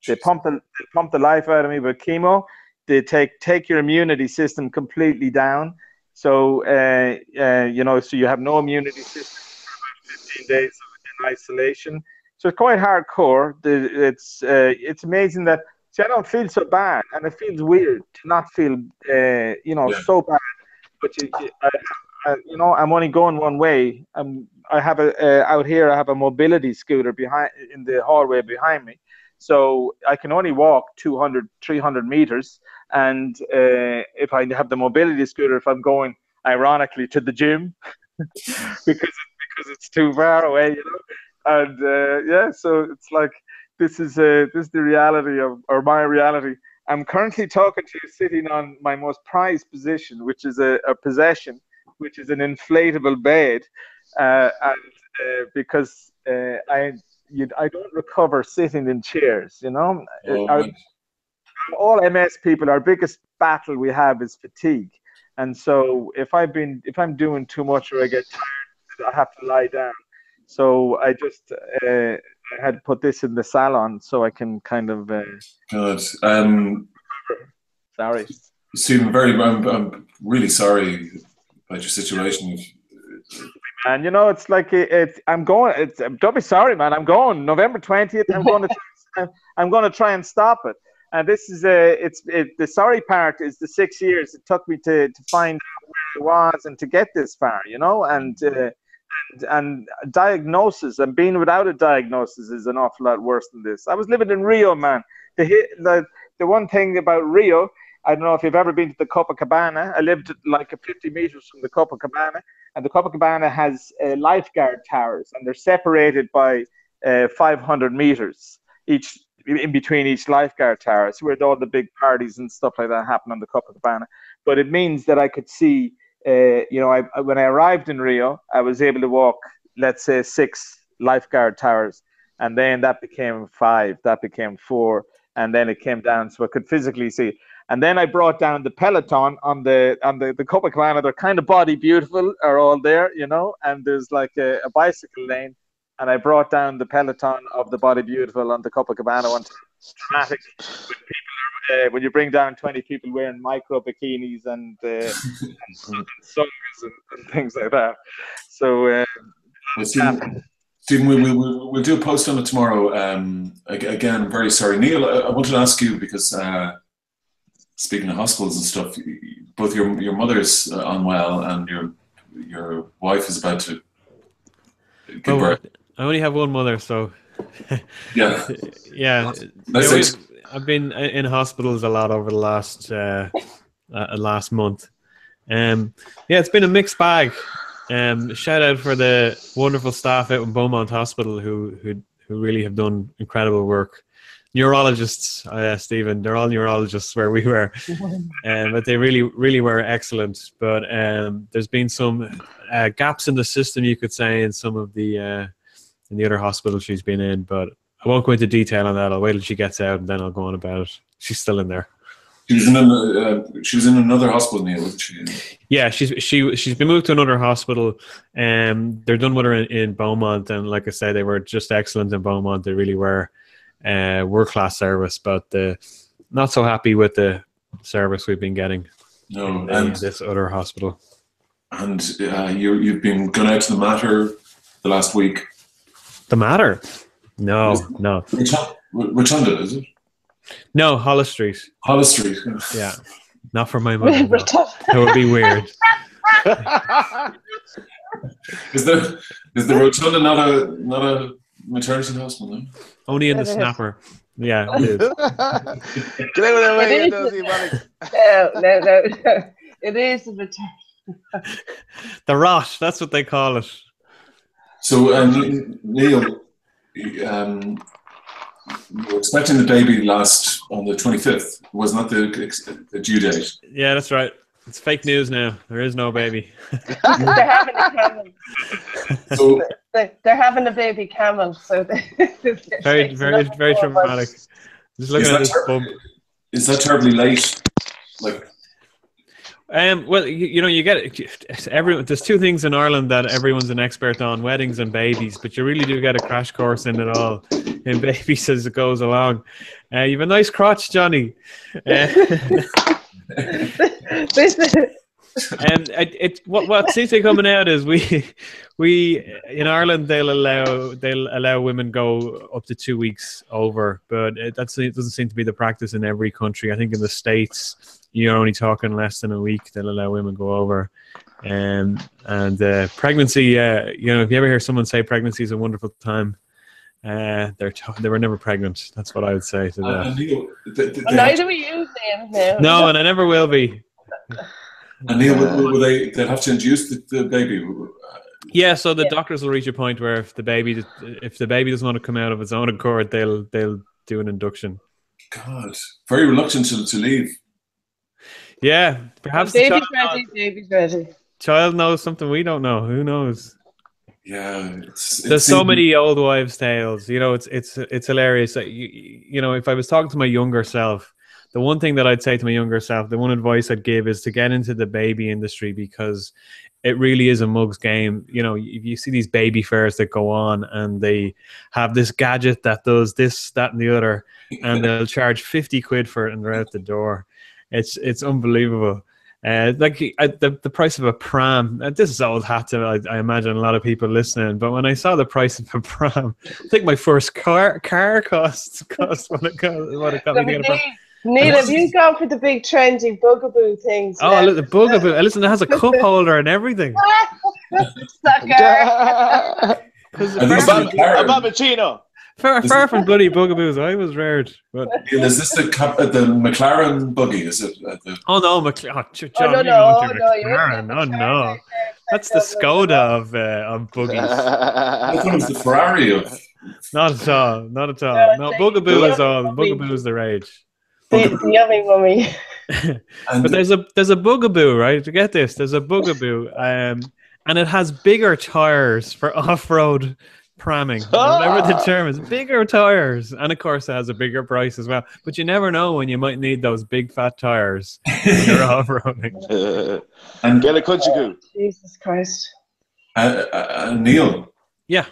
They pump the life out of me with chemo. They take your immunity system completely down. So so you have no immunity system for about 15 days in isolation. So it's quite hardcore. It's amazing that I don't feel so bad, and it feels weird to not feel so bad. But I'm only going one way. I have out here. I have a mobility scooter in the hallway behind me. So I can only walk 200, 300 meters. And if I have the mobility scooter, if I'm going, ironically, to the gym, because it's too far away, And so it's like, this is the reality or my reality. I'm currently talking to you sitting on my most prized position, which is a possession, which is an inflatable bed. Because I don't recover sitting in chairs, all MS people, our biggest battle we have is fatigue. And so if I'm doing too much or I get tired, I have to lie down. So I just I had to put this in the salon so I can kind of Good. Sorry. Stephen, I'm really sorry about your situation. And it's like I'm going. Don't be sorry, man. I'm going November 20th. I'm going to try and stop it. And this is the sorry part is the 6 years it took me to find out where I was and to get this far, and diagnosis and being without a diagnosis is an awful lot worse than this. I was living in Rio, man. The one thing about Rio, I don't know if you've ever been to the Copacabana. I lived like 50 meters from the Copacabana, and the Copacabana has lifeguard towers, and they're separated by 500 meters each in between each lifeguard tower. So where all the big parties and stuff like that happen on the Copacabana. But it means that I could see, when I arrived in Rio, I was able to walk, let's say, 6 lifeguard towers, and then that became 5, that became 4, and then it came down so I could physically see. And then I brought down the peloton on the Copacabana. They're kind of body beautiful, are all there, and there's like a bicycle lane. And I brought down the peloton of the body beautiful on the Copacabana one. Dramatic. When you bring down 20 people wearing micro bikinis and songs and things like that. So Stephen, we'll do a post on it tomorrow. Again, I'm very sorry. Neil, I wanted to ask you because speaking of hospitals and stuff, both your mother's unwell and your wife is about to give birth. I only have one mother, so yeah. I've been in hospitals a lot over the last month. It's been a mixed bag. Shout out for the wonderful staff out in Beaumont Hospital who really have done incredible work. Neurologists, Stephen, they're all neurologists where we were, but they really were excellent. But there's been some gaps in the system, you could say, in some of the in the other hospital she's been in. But I won't go into detail on that. I'll wait till she gets out and then I'll go on about it. She's still in there. She was in another hospital, Neil, wasn't she? Yeah, she's been moved to another hospital. They're done with her in Beaumont, and like I said, they were just excellent in Beaumont. They really were world-class service, but not so happy with the service we've been getting. No, in this other hospital. And you've been gone out to the Mater the last week. The Mater? No. Rotunda, is it? No, Hollis Street. Hollis Street. Yeah, not for my mother. No. That would be weird. Is the Rotunda not a maternity hospital? No? Only in the Snapper. Yeah, it is. Get out of the way, No. It is a maternity. The Rot, that's what they call it. So, Neil, you were expecting the baby on the 25th. Was not the due date? Yeah, that's right. It's fake news now. There is no baby. They're having a camel. So they're having a baby camel. So very dramatic. Just looking at this bump. Is that terribly late? Like. Well, you get it. There's two things in Ireland that everyone's an expert on: weddings and babies. But you really do get a crash course in it all, in babies as it goes along. You have a nice crotch, Johnny. What seems to be coming out is we in Ireland they'll allow women go up to 2 weeks over, but it doesn't seem to be the practice in every country. I think in the States you're only talking less than a week. They'll allow women go over, and pregnancy. If you ever hear someone say pregnancy is a wonderful time, they were never pregnant. That's what I would say to that. Neither were you, Neil. No, and I never will be. And Neil, will they'll have to induce the baby? Yeah, so the doctors will reach a point where if the baby doesn't want to come out of its own accord, they'll do an induction. God, very reluctant to leave. Yeah, perhaps baby's ready. Child knows something we don't know. Who knows? Yeah, there's so many old wives' tales. It's hilarious. If I was talking to my younger self, the one thing that I'd say to my younger self, the one advice I'd give is to get into the baby industry, because it really is a mug's game. If you see these baby fairs that go on and they have this gadget that does this, that, and the other, and they'll charge 50 quid for it and they're out the door. It's unbelievable. The price of a pram. This is old hat to I imagine a lot of people listening. But when I saw the price of a pram, I think my first car cost what it got me to get a pram. Neil, have you gone for the big trendy bugaboo things? Oh, look, the bugaboo! Listen, it has a cup holder and everything. A Babbuccino. Far from bloody bugaboos, I was reared. But is this the McLaren buggy? Is it? Oh no, McLaren! No, that's the Skoda of buggies. I thought it was the Ferrari of. Not at all. No, bugaboo is all. Bugaboo is the rage. The yummy mummy. But there's a bugaboo, right? To get this, there's a bugaboo, and it has bigger tires for off-road pramming, whatever the term is. Bigger tires, and of course it has a bigger price as well. But you never know when you might need those big fat tires when you're off-roading. And get a country goo. Jesus Christ. Neil. Yeah.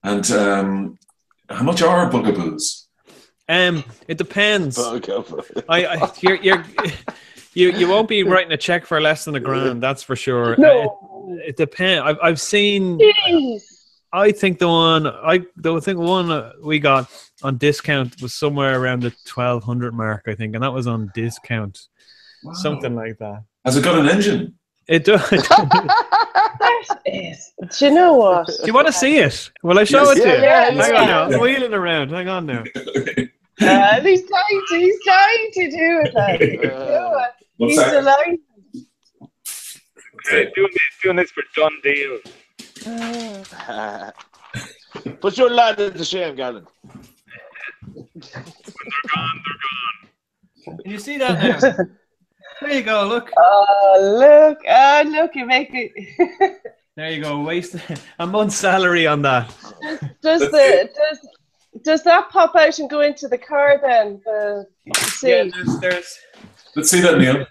And how much are bugaboos? It depends. You won't be writing a check for less than £1,000. That's for sure. No. It depends. I've seen. Jeez. I think the one we got on discount was somewhere around the 1,200 mark, I think, and that was on discount. Wow. Something like that. Has it got an engine? It does. That is. Do you know what? Do you want to see it? Will I show it to you? Yeah. Hang on now. I'm wheeling around. Hang on now. He's trying to do it. He's delighted. Okay. Doing this for done deal. Put your lad into shame, Gavin. When they're gone. Can you see that now? There you go. Look. Oh, look! You make it. There you go. Waste a month's salary on that. Does that pop out and go into the car then? Yeah, there's. Let's see that, Neil.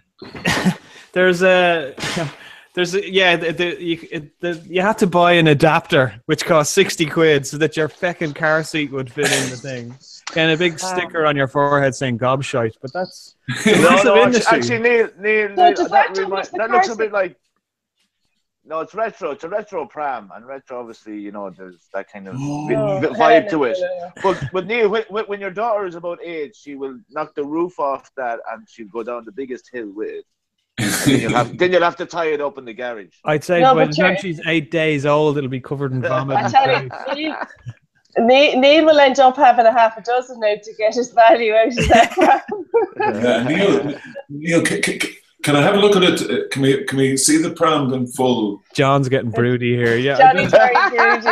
You had to buy an adapter which cost 60 quid so that your feckin' car seat would fit in the thing. And a big sticker on your forehead saying gobshite, but that's actually Neil that looks a bit like it's retro. It's a retro pram, and retro obviously, there's that kind of vibe to it. But Neil, when your daughter is about 8, she will knock the roof off that and she'll go down the biggest hill with it. And then you'll have to tie it up in the garage. I'd say by the time she's 8 days old, it'll be covered in vomit. I tell you, Neil will end up having a half a dozen now to get his value out of that pram. Neil, can I have a look at it? Can we see the pram in full? John's getting broody here. Yeah, Johnny's very broody.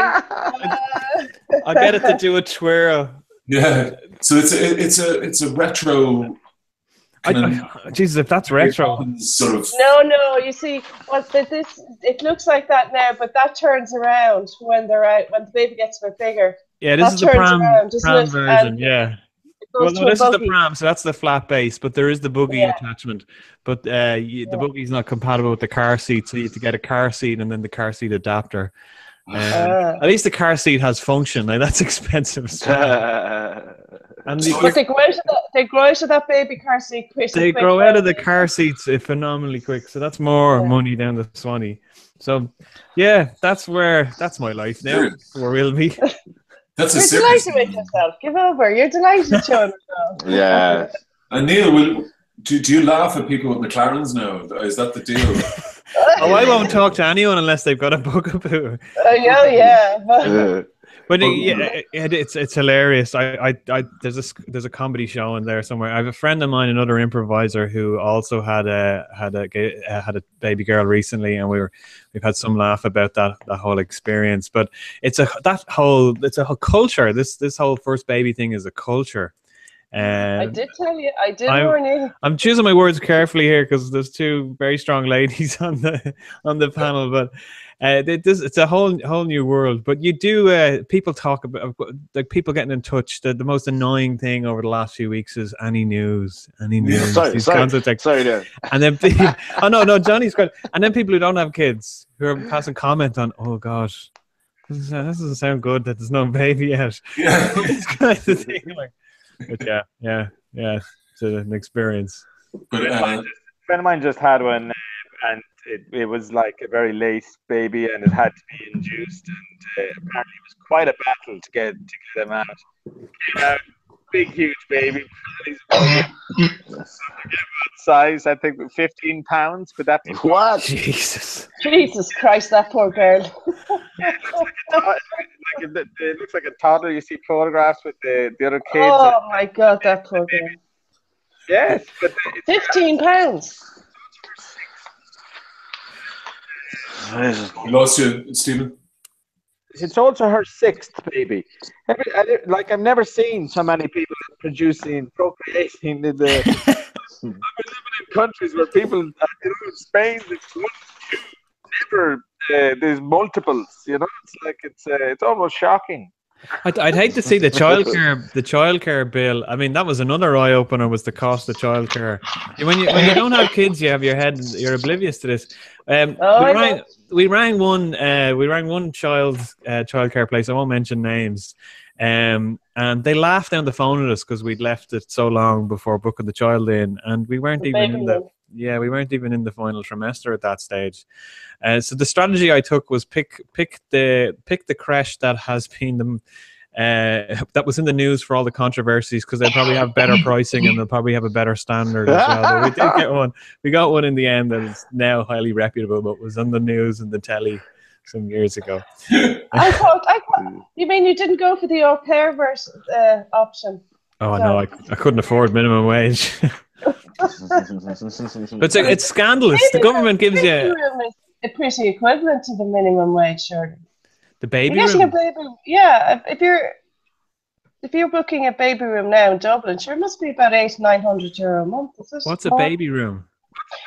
I'll get it to do a twirl. Yeah, so it's a retro. Jesus, if that's retro, sort of. No. You see, it looks like that now, but that turns around when they're out. When the baby gets a bit bigger. Yeah, this is the pram version. Yeah. Well, no, this is the pram, so that's the flat base, but there is the buggy attachment. But the buggy's not compatible with the car seat, so you have to get a car seat and then the car seat adapter. At least the car seat has function. Like, that's expensive. But they grow out of that baby car seat quick. They grow out of the car seats phenomenally quick. So that's more money down the Swanee. So yeah, that's my life now. Where we'll be. You're delighted with yourself. Give over. You're delighted, Sean. Yeah. And Neil, do you laugh at people with McLarens now? Is that the deal? I won't talk to anyone unless they've got a bugaboo. But it's hilarious. There's a comedy show in there somewhere. I have a friend of mine, another improviser, who also had a baby girl recently, and we've had some laugh about that whole experience. But it's a whole culture. This whole first baby thing is a culture. I did tell you. I did warn you. I'm choosing my words carefully here because there's two very strong ladies on the panel, but. It's a whole new world, but you do people talk about like people getting in touch. The most annoying thing over the last few weeks is any news. Sorry, there. And then no, Johnny's good. And then people who don't have kids who are passing comment on, oh gosh, this doesn't sound good that there's no baby yet. Yeah, this kind of thing. But yeah, it's an experience. But a friend of mine just had one. And it was like a very late baby, and it had to be induced, and apparently it was quite a battle to get them out. Came out, big, huge baby. Size, I think, 15 pounds. Could that be what? Jesus Christ, that poor girl. It looks like a toddler. You see photographs with the other kids. Oh my God, that poor girl. Yes, but 15 pounds. We lost you, Stephen. It's also her 6th baby. I've never seen so many people procreating in the. I've been living in countries where people, in Spain, it's 1, 2, never. There's multiples. It's like it's almost shocking. I'd hate to see the childcare bill. I mean, that was another eye opener. Was the cost of childcare? When you don't have kids, you're oblivious to this. We rang one childcare place. I won't mention names. And they laughed down the phone at us because we'd left it so long before booking the child in, and we weren't even in we weren't even in the final trimester at that stage. So the strategy I took was pick the creche that has been the that was in the news for all the controversies, because they probably have better pricing and they'll probably have a better standard as well. But we did get one. We got one in the end that is now highly reputable, but was on the news in the telly some years ago. I thought, you mean you didn't go for the au pair option? Oh, no, I couldn't afford minimum wage. But it's scandalous. The government gives you a pretty equivalent to the minimum wage, surely. The baby room? room? Yeah, if you're booking a baby room now in Dublin, sure, it must be about €800-900 a month. What's a baby room?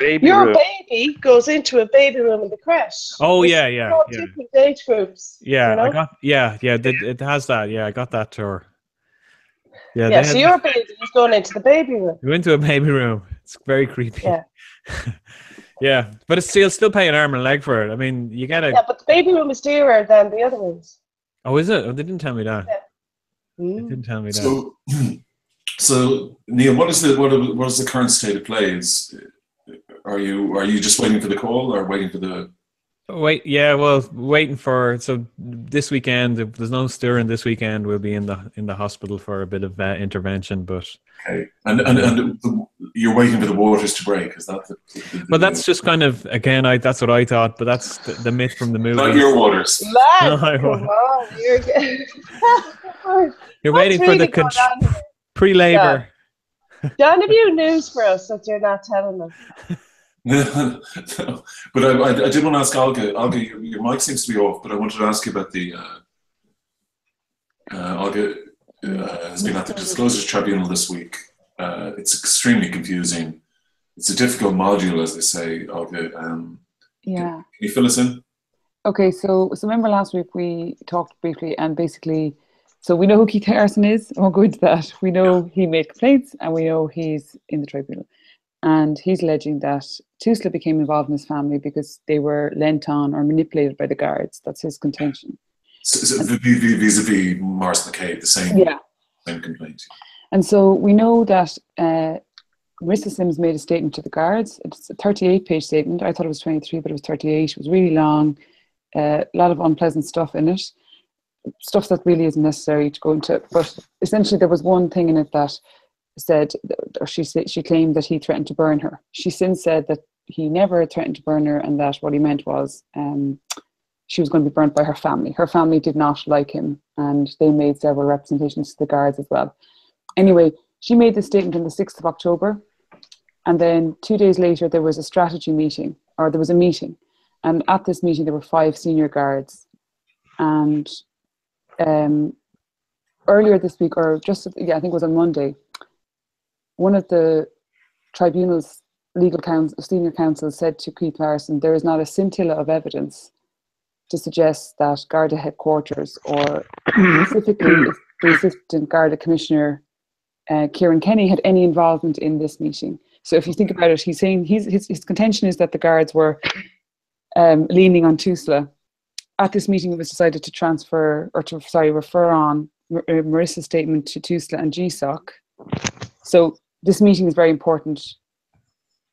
Your baby goes into a baby room in the creche. Oh, There's yeah. different age groups. Yeah, you know? I got. It has that. Yeah, I got that tour. Yeah, so your baby is going into the baby room. You went to a baby room. It's very creepy. Yeah. Yeah, but it's still pay an arm and a leg for it. I mean, you gotta. Yeah, but the baby room is dearer than the other rooms. Oh, is it? Oh, they didn't tell me that. Yeah. They didn't tell me that. So Neil, what is the current state of play? Are you just waiting for the call, or waiting for the? Waiting for. So this weekend, if there's no stirring this weekend, we'll be in the hospital for a bit of intervention. But okay, and you're waiting for the waters to break. Is that Well, that's just kind of, again, that's what I thought, but that's the myth from the movie. Not your waters. Lad, come on, you're waiting for the pre-labor. John, have you news for us that you're not telling us? No, but I did want to ask Olga. Olga, your mic seems to be off, but I wanted to ask you about the Olga has been at the Disclosure Tribunal this week. It's extremely confusing. It's a difficult module, as they say, Olga. Can you fill us in? Okay, so remember last week we talked briefly, and basically, so we know who Keith Harrison is. I won't go into that. We know he made complaints, and we know he's in the tribunal. And he's alleging that Tusla became involved in his family because they were lent on or manipulated by the guards. That's his contention. So vis-a-vis Morris McCabe, the same complaint. And so we know that Marissa Sims made a statement to the guards. It's a 38-page statement. I thought it was 23, but it was 38. It was really long. A lot of unpleasant stuff in it. Stuff that really isn't necessary to go into. But essentially there was one thing in it that said, or she claimed that he threatened to burn her. She since said that he never threatened to burn her, and that what he meant was she was going to be burnt by her family. Her family did not like him, and they made several representations to the guards as well. Anyway, she made this statement on the 6th of October, and then 2 days later there was a strategy meeting, or there was a meeting, and at this meeting there were 5 senior guards, and earlier this week, or I think it was on Monday, one of the tribunal's senior counsel said to Keith Harrison, there is not a scintilla of evidence to suggest that Garda headquarters, or specifically the Assistant Garda Commissioner Kieran Kenny, had any involvement in this meeting. So if you think about it, he's saying his contention is that the guards were leaning on Tusla. At this meeting, it was decided to refer on Marissa's statement to Tusla and GSOC. So this meeting is very important,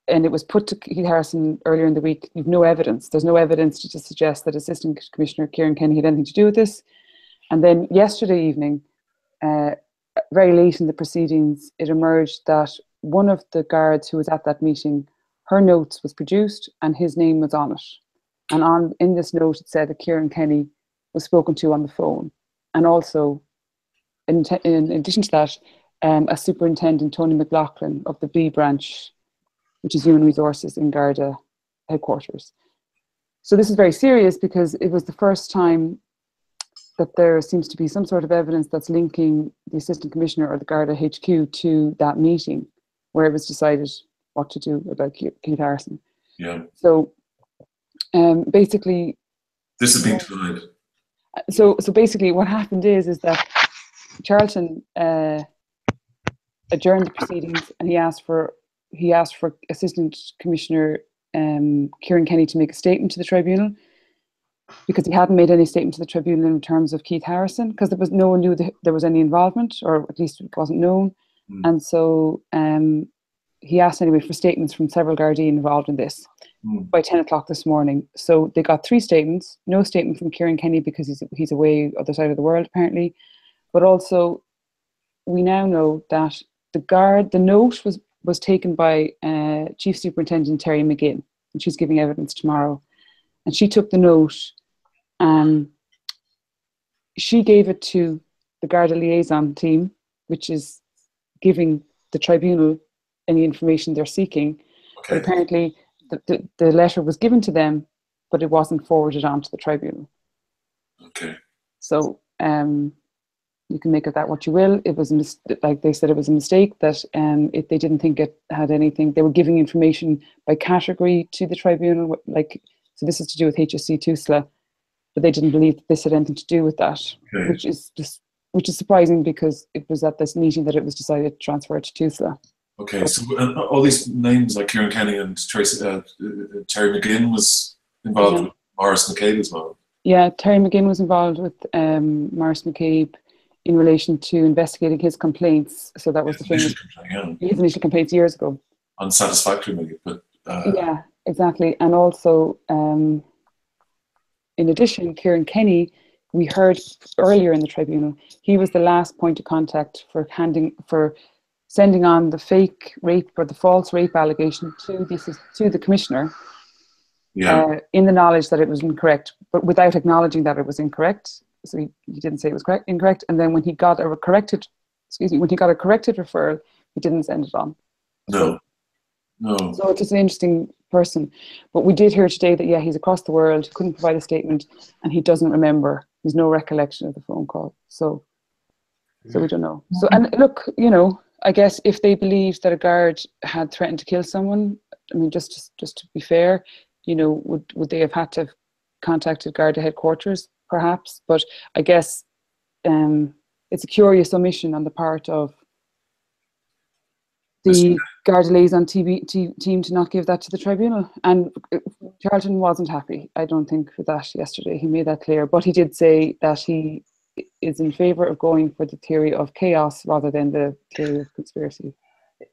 and it was put to Keith Harrison earlier in the week. You've no evidence. There's no evidence to suggest that Assistant Commissioner Kieran Kenny had anything to do with this. And then yesterday evening, very late in the proceedings, it emerged that one of the guards who was at that meeting, her notes was produced and his name was on it. And in this note, it said that Kieran Kenny was spoken to on the phone. And also, in addition to that, a Superintendent, Tony McLaughlin, of the B branch, which is Human Resources in Garda headquarters. So this is very serious, because it was the first time that there seems to be some sort of evidence that's linking the Assistant Commissioner or the Garda HQ to that meeting where it was decided what to do about Keith Harrison. Yeah. So basically... This has been tried. So basically what happened is that Charlton adjourned the proceedings, and he asked for Assistant Commissioner Kieran Kenny to make a statement to the tribunal, because he hadn't made any statement to the tribunal in terms of Keith Harrison, because no one knew that there was any involvement, or at least it wasn't known. And so he asked anyway for statements from several Gardaí involved in this by 10 o'clock this morning. So they got 3 statements. No statement from Kieran Kenny because he's away other side of the world apparently. But also, we now know that the note was taken by Chief Superintendent Terry McGinn, and she's giving evidence tomorrow. And she took the note. She gave it to the Garda liaison team, which is giving the tribunal any information they're seeking. Okay. But apparently the letter was given to them, but it wasn't forwarded on to the tribunal. Okay. So you can make of that what you will. It was like they said, it was a mistake that they didn't think it had anything. They were giving information by category to the tribunal, like, so this is to do with HSC Tusla, but they didn't believe that this had anything to do with that, okay. which is surprising because it was at this meeting that it was decided to transfer it to Tusla. Okay, but, so all these names like Kieran Kenny and Terry McGinn was involved with Maurice McCabe as well. Yeah, Terry McGinn was involved with Maurice McCabe in relation to investigating his complaints. So that was his initial complaints years ago. Unsatisfactory, maybe, but yeah, exactly. And also, in addition, Kieran Kenny, we heard earlier in the tribunal, he was the last point of contact for sending on the fake rape or the false rape allegation to the commissioner. Yeah. In the knowledge that it was incorrect, but without acknowledging that it was incorrect. So he didn't say it was incorrect. And then when he got a corrected referral, he didn't send it on. No. So it's just an interesting person. But we did hear today that, yeah, he's across the world, couldn't provide a statement, and he doesn't remember. There's no recollection of the phone call. So we don't know. So, and look, I guess if they believed that a guard had threatened to kill someone, I mean, just to be fair, would they have had to have contacted Garda headquarters? Perhaps, but I guess it's a curious omission on the part of the Garda liaison team to not give that to the tribunal. And Charlton wasn't happy, I don't think, with that yesterday. He made that clear, but he did say that he is in favour of going for the theory of chaos rather than the theory of conspiracy.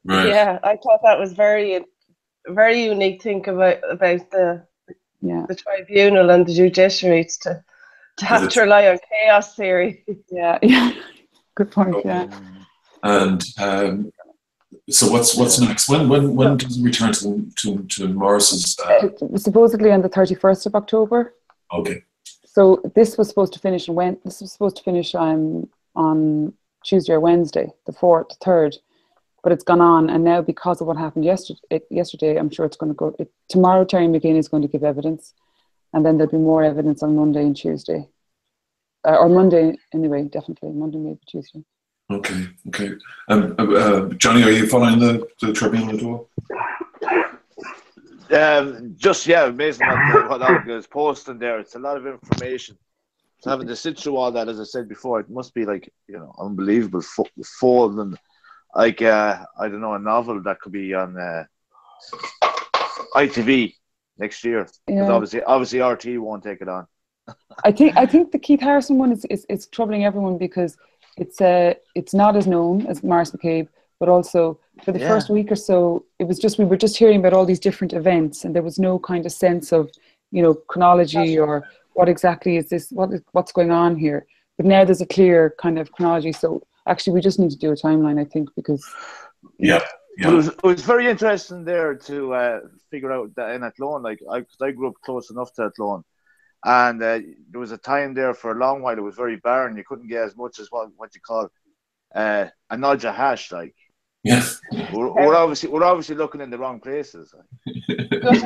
Right. Yeah, I thought that was very unique thing about the tribunal and the judiciary to have to rely on chaos theory. Yeah. Good point. Yeah. And so what's next? When does it return to Morris's? Supposedly on the 31st of October. Okay. So this was supposed to finish on Tuesday or Wednesday, the 3rd, but it's gone on, and now because of what happened yesterday, I'm sure it's going to go. Tomorrow, Terry McGinn is going to give evidence. And then there'll be more evidence on Monday and Tuesday. Or Monday, anyway, definitely. Monday, maybe Tuesday. Okay. Johnny, are you following the tribunal at all? Amazing what Alga is posting there. It's a lot of information. So having to sit through all that, as I said before, it must be like, unbelievable fold and like, I don't know, a novel that could be on ITV next year, because obviously RT won't take it on. I think the Keith Harrison one is troubling everyone because it's not as known as Maurice McCabe, but also for the first week or so, we were just hearing about all these different events, and there was no kind of sense of chronology or what exactly is this, what's going on here. But now there's a clear kind of chronology. So actually, we just need to do a timeline, I think, because It was very interesting there to figure out that in Athlone, because I grew up close enough to Athlone, and there was a time there for a long while it was very barren. You couldn't get as much as what you call a nodge of hash, like. Yeah. We're obviously looking in the wrong places. There's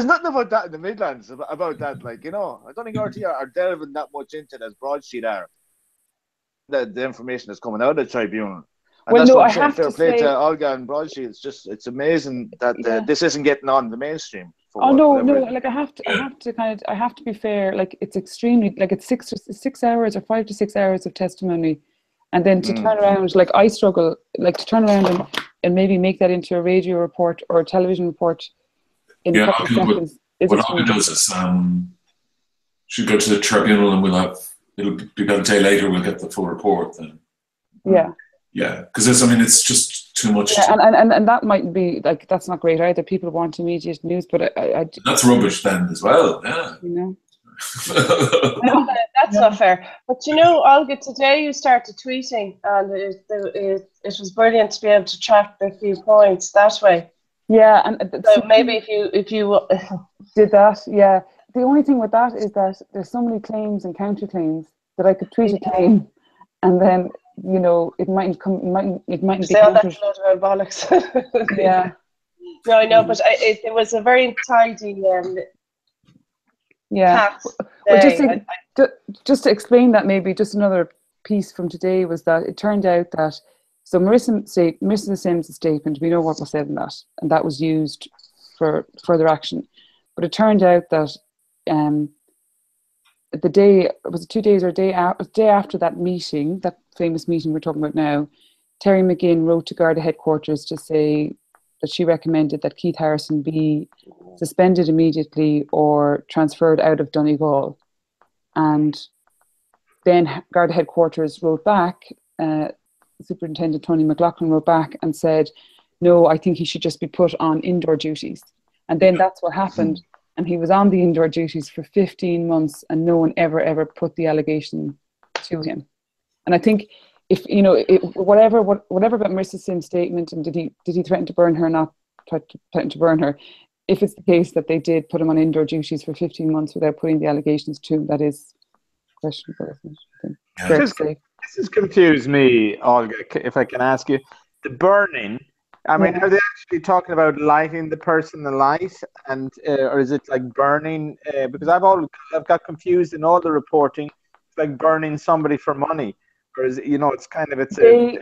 nothing about that in the Midlands about that. Like, I don't think RT are delving that much into it as Broadsheet are. The information that's coming out of the tribunal. And that's what I'm saying. Fair play to Olga and Broadsheet. It's amazing that this isn't getting on the mainstream. No. Like I have to be fair. Like it's extremely, like it's 6 hours or 5 to 6 hours of testimony, and then to turn around, like I struggle, like to turn around and maybe make that into a radio report or a television report in a couple of seconds. What Olga does is she'll go to the tribunal and it'll be about a day later. We'll get the full report then. Yeah. Yeah, because it's just too much. Yeah, and that might be like, that's not great either. People want immediate news, but that's rubbish then as well. Yeah. You know. That's not fair. But you know, Olga, today you started tweeting, and it was brilliant to be able to track the few points that way. Yeah, and so maybe if you did that, yeah. The only thing with that is that there's so many claims and counterclaims that I could tweet a claim, and then you know it mightn't come, it mightn't be countered. That's a load of bollocks. Yeah. No, I know, but it was a very tidy. Yeah. Well, just to explain that, maybe just another piece from today was that it turned out that Marissa Sims' statement, we know what was said in that, and that was used for further action. But it turned out that the day, it was 2 days or day after that meeting, that famous meeting we're talking about now, Terry McGinn wrote to Garda headquarters to say that she recommended that Keith Harrison be suspended immediately or transferred out of Donegal. And then Garda headquarters wrote back, Superintendent Tony McLaughlin wrote back and said, no, I think he should just be put on indoor duties. And then that's what happened. And he was on the indoor duties for 15 months and no one ever put the allegation to him. And I think if, you know, whatever about Marissa Sims' statement, and did he threaten to burn her or not threaten to burn her, if it's the case that they did put him on indoor duties for 15 months without putting the allegations to him, that is questionable, isn't it? I think. This has confused me, Olga, if I can ask you. The burning, I mean, are they actually talking about lighting the person alight, and or is it like burning? Because I've got confused in all the reporting. It's like burning somebody for money, or is it, you know, it's kind of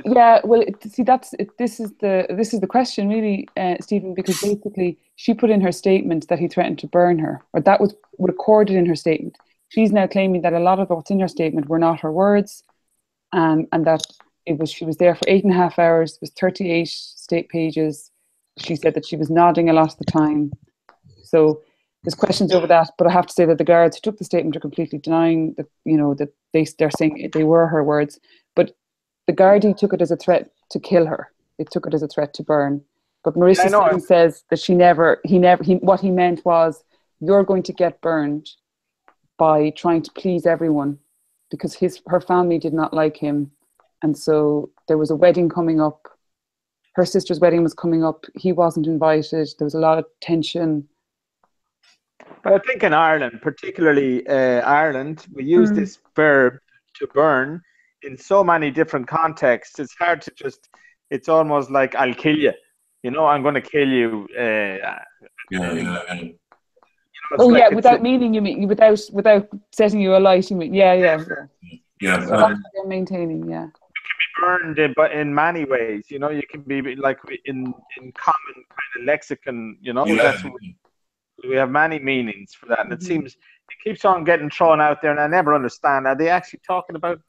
yeah. Well, see, this is the question really, Stephen, because basically she put in her statement that he threatened to burn her, or that was recorded in her statement. She's now claiming that a lot of what's in her statement were not her words, and that she was there for 8.5 hours. It was 38 state pages. She said that she was nodding a lot of the time. So there's questions over that, but I have to say that the guards who took the statement are completely denying that, you know, that they're saying they were her words. But the Gardaí took it as a threat to kill her. They took it as a threat to burn. But Marissa Sims says that what he meant was, you're going to get burned by trying to please everyone, because her family did not like him. And so there was a wedding coming up. Her sister's wedding was coming up. He wasn't invited. There was a lot of tension. But I think in Ireland, particularly Ireland, we use this verb to burn in so many different contexts. It's hard to just, it's almost like, I'll kill you. You know, I'm going to kill you. Without meaning, you mean, without setting you alight, you mean, yeah. So that's what they're maintaining, yeah. Burned but in many ways, you know, you can be like in common kind of lexicon, you know, that's what we have many meanings for that, and it seems it keeps on getting thrown out there, and I never understand, are they actually talking about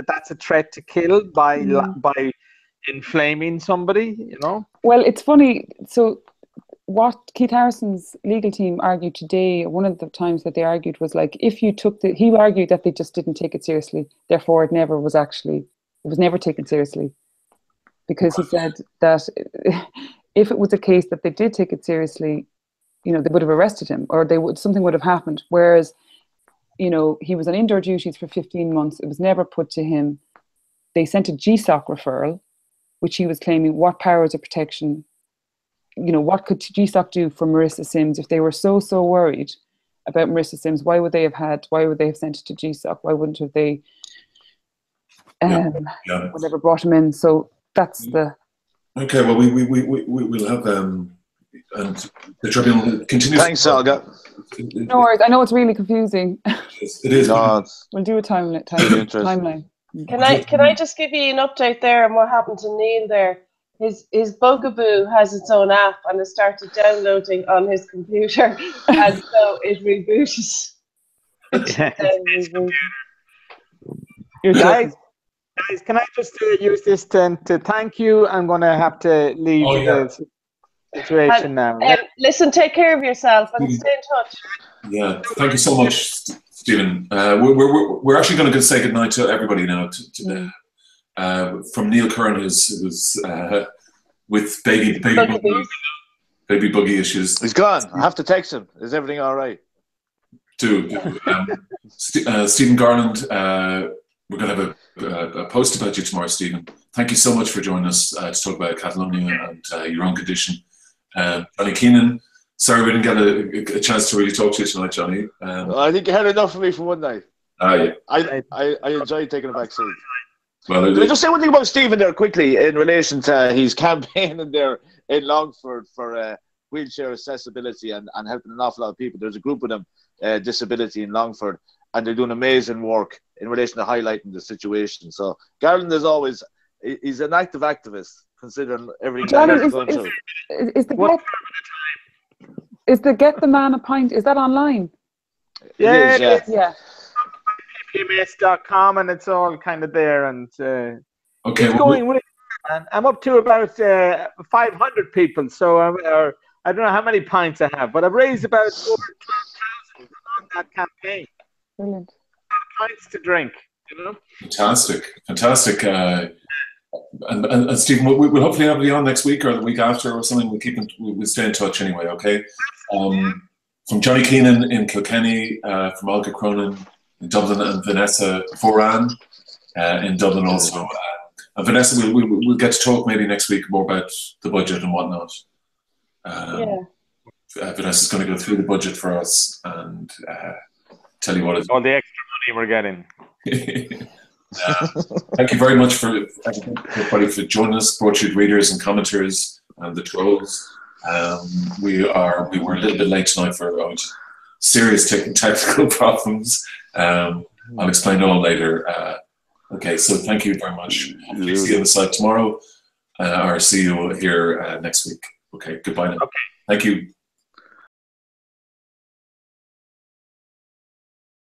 that's a threat to kill by inflaming somebody, you know? Well, it's funny, so what Keith Harrison's legal team argued today, one of the times that they argued was like, if you took he argued that they just didn't take it seriously, therefore it was never taken seriously, because he said that if it was a case that they did take it seriously, you know, they would have arrested him, or something would have happened. Whereas, you know, he was on indoor duties for 15 months. It was never put to him. They sent a GSOC referral, which he was claiming, what powers of protection, you know, what could GSOC do for Marissa Sims? If they were so worried about Marissa Sims, why would they have sent it to GSOC? Why wouldn't have they whatever brought him in? So that's the... Okay, well, we'll have and the tribunal continues. Thanks, Olga. No worries. I know it's really confusing. It is. No, we'll do a timeline. Can I just give you an update there on what happened to Neil there? His Bugaboo has its own app and it started downloading on his computer, and so it rebooted. Guys, can I just use this to thank you? I'm going to have to leave the situation now. Listen, take care of yourself and stay in touch. Yeah, thank you so much, Stephen. We're actually going to say goodnight to everybody now. from Neil Curran, who's with baby buggy issues. He's gone. I have to text him. Is everything all right? Stephen Garland, we're going to have a post about you tomorrow, Stephen. Thank you so much for joining us to talk about Catalonia and your own condition. Johnny Keenan, sorry we didn't get a chance to really talk to you tonight, Johnny. I think you had enough of me for one night. Yeah. I enjoyed taking a back seat. Well, can I just say one thing about Stephen there quickly in relation to his campaigning there in Longford for wheelchair accessibility and helping an awful lot of people. There's a group of them, disability in Longford, and they're doing amazing work in relation to highlighting the situation. So Garland is always, he's an active activist considering everything that he's going through. Is the Get the Man a Pint, is that online? Yeah, it is, yeah. PMS.com, and it's all kind of there, and okay, it's going with. And I'm up to about 500 people, so I don't know how many pints I have, but I've raised about 412,000 on that campaign. Brilliant. Pints to drink, you know. Fantastic. And Stephen, we'll hopefully have you on next week or the week after or something. We'll stay in touch anyway. Okay. From Johnny Keenan in Kilkenny, from Olga Cronin in Dublin, and Vanessa Foran in Dublin also. And Vanessa, we'll get to talk maybe next week more about the budget and whatnot. Vanessa's going to go through the budget for us and tell you what it's all the extra money we're getting. Thank you very much for everybody for joining us, Broadsheet readers and commenters and the trolls. We were a little bit late tonight for serious technical problems. I'll explain it all later. Okay, so thank you very much. Hopefully see you on the site tomorrow, or see you here next week. Okay, goodbye now. Okay. Thank you.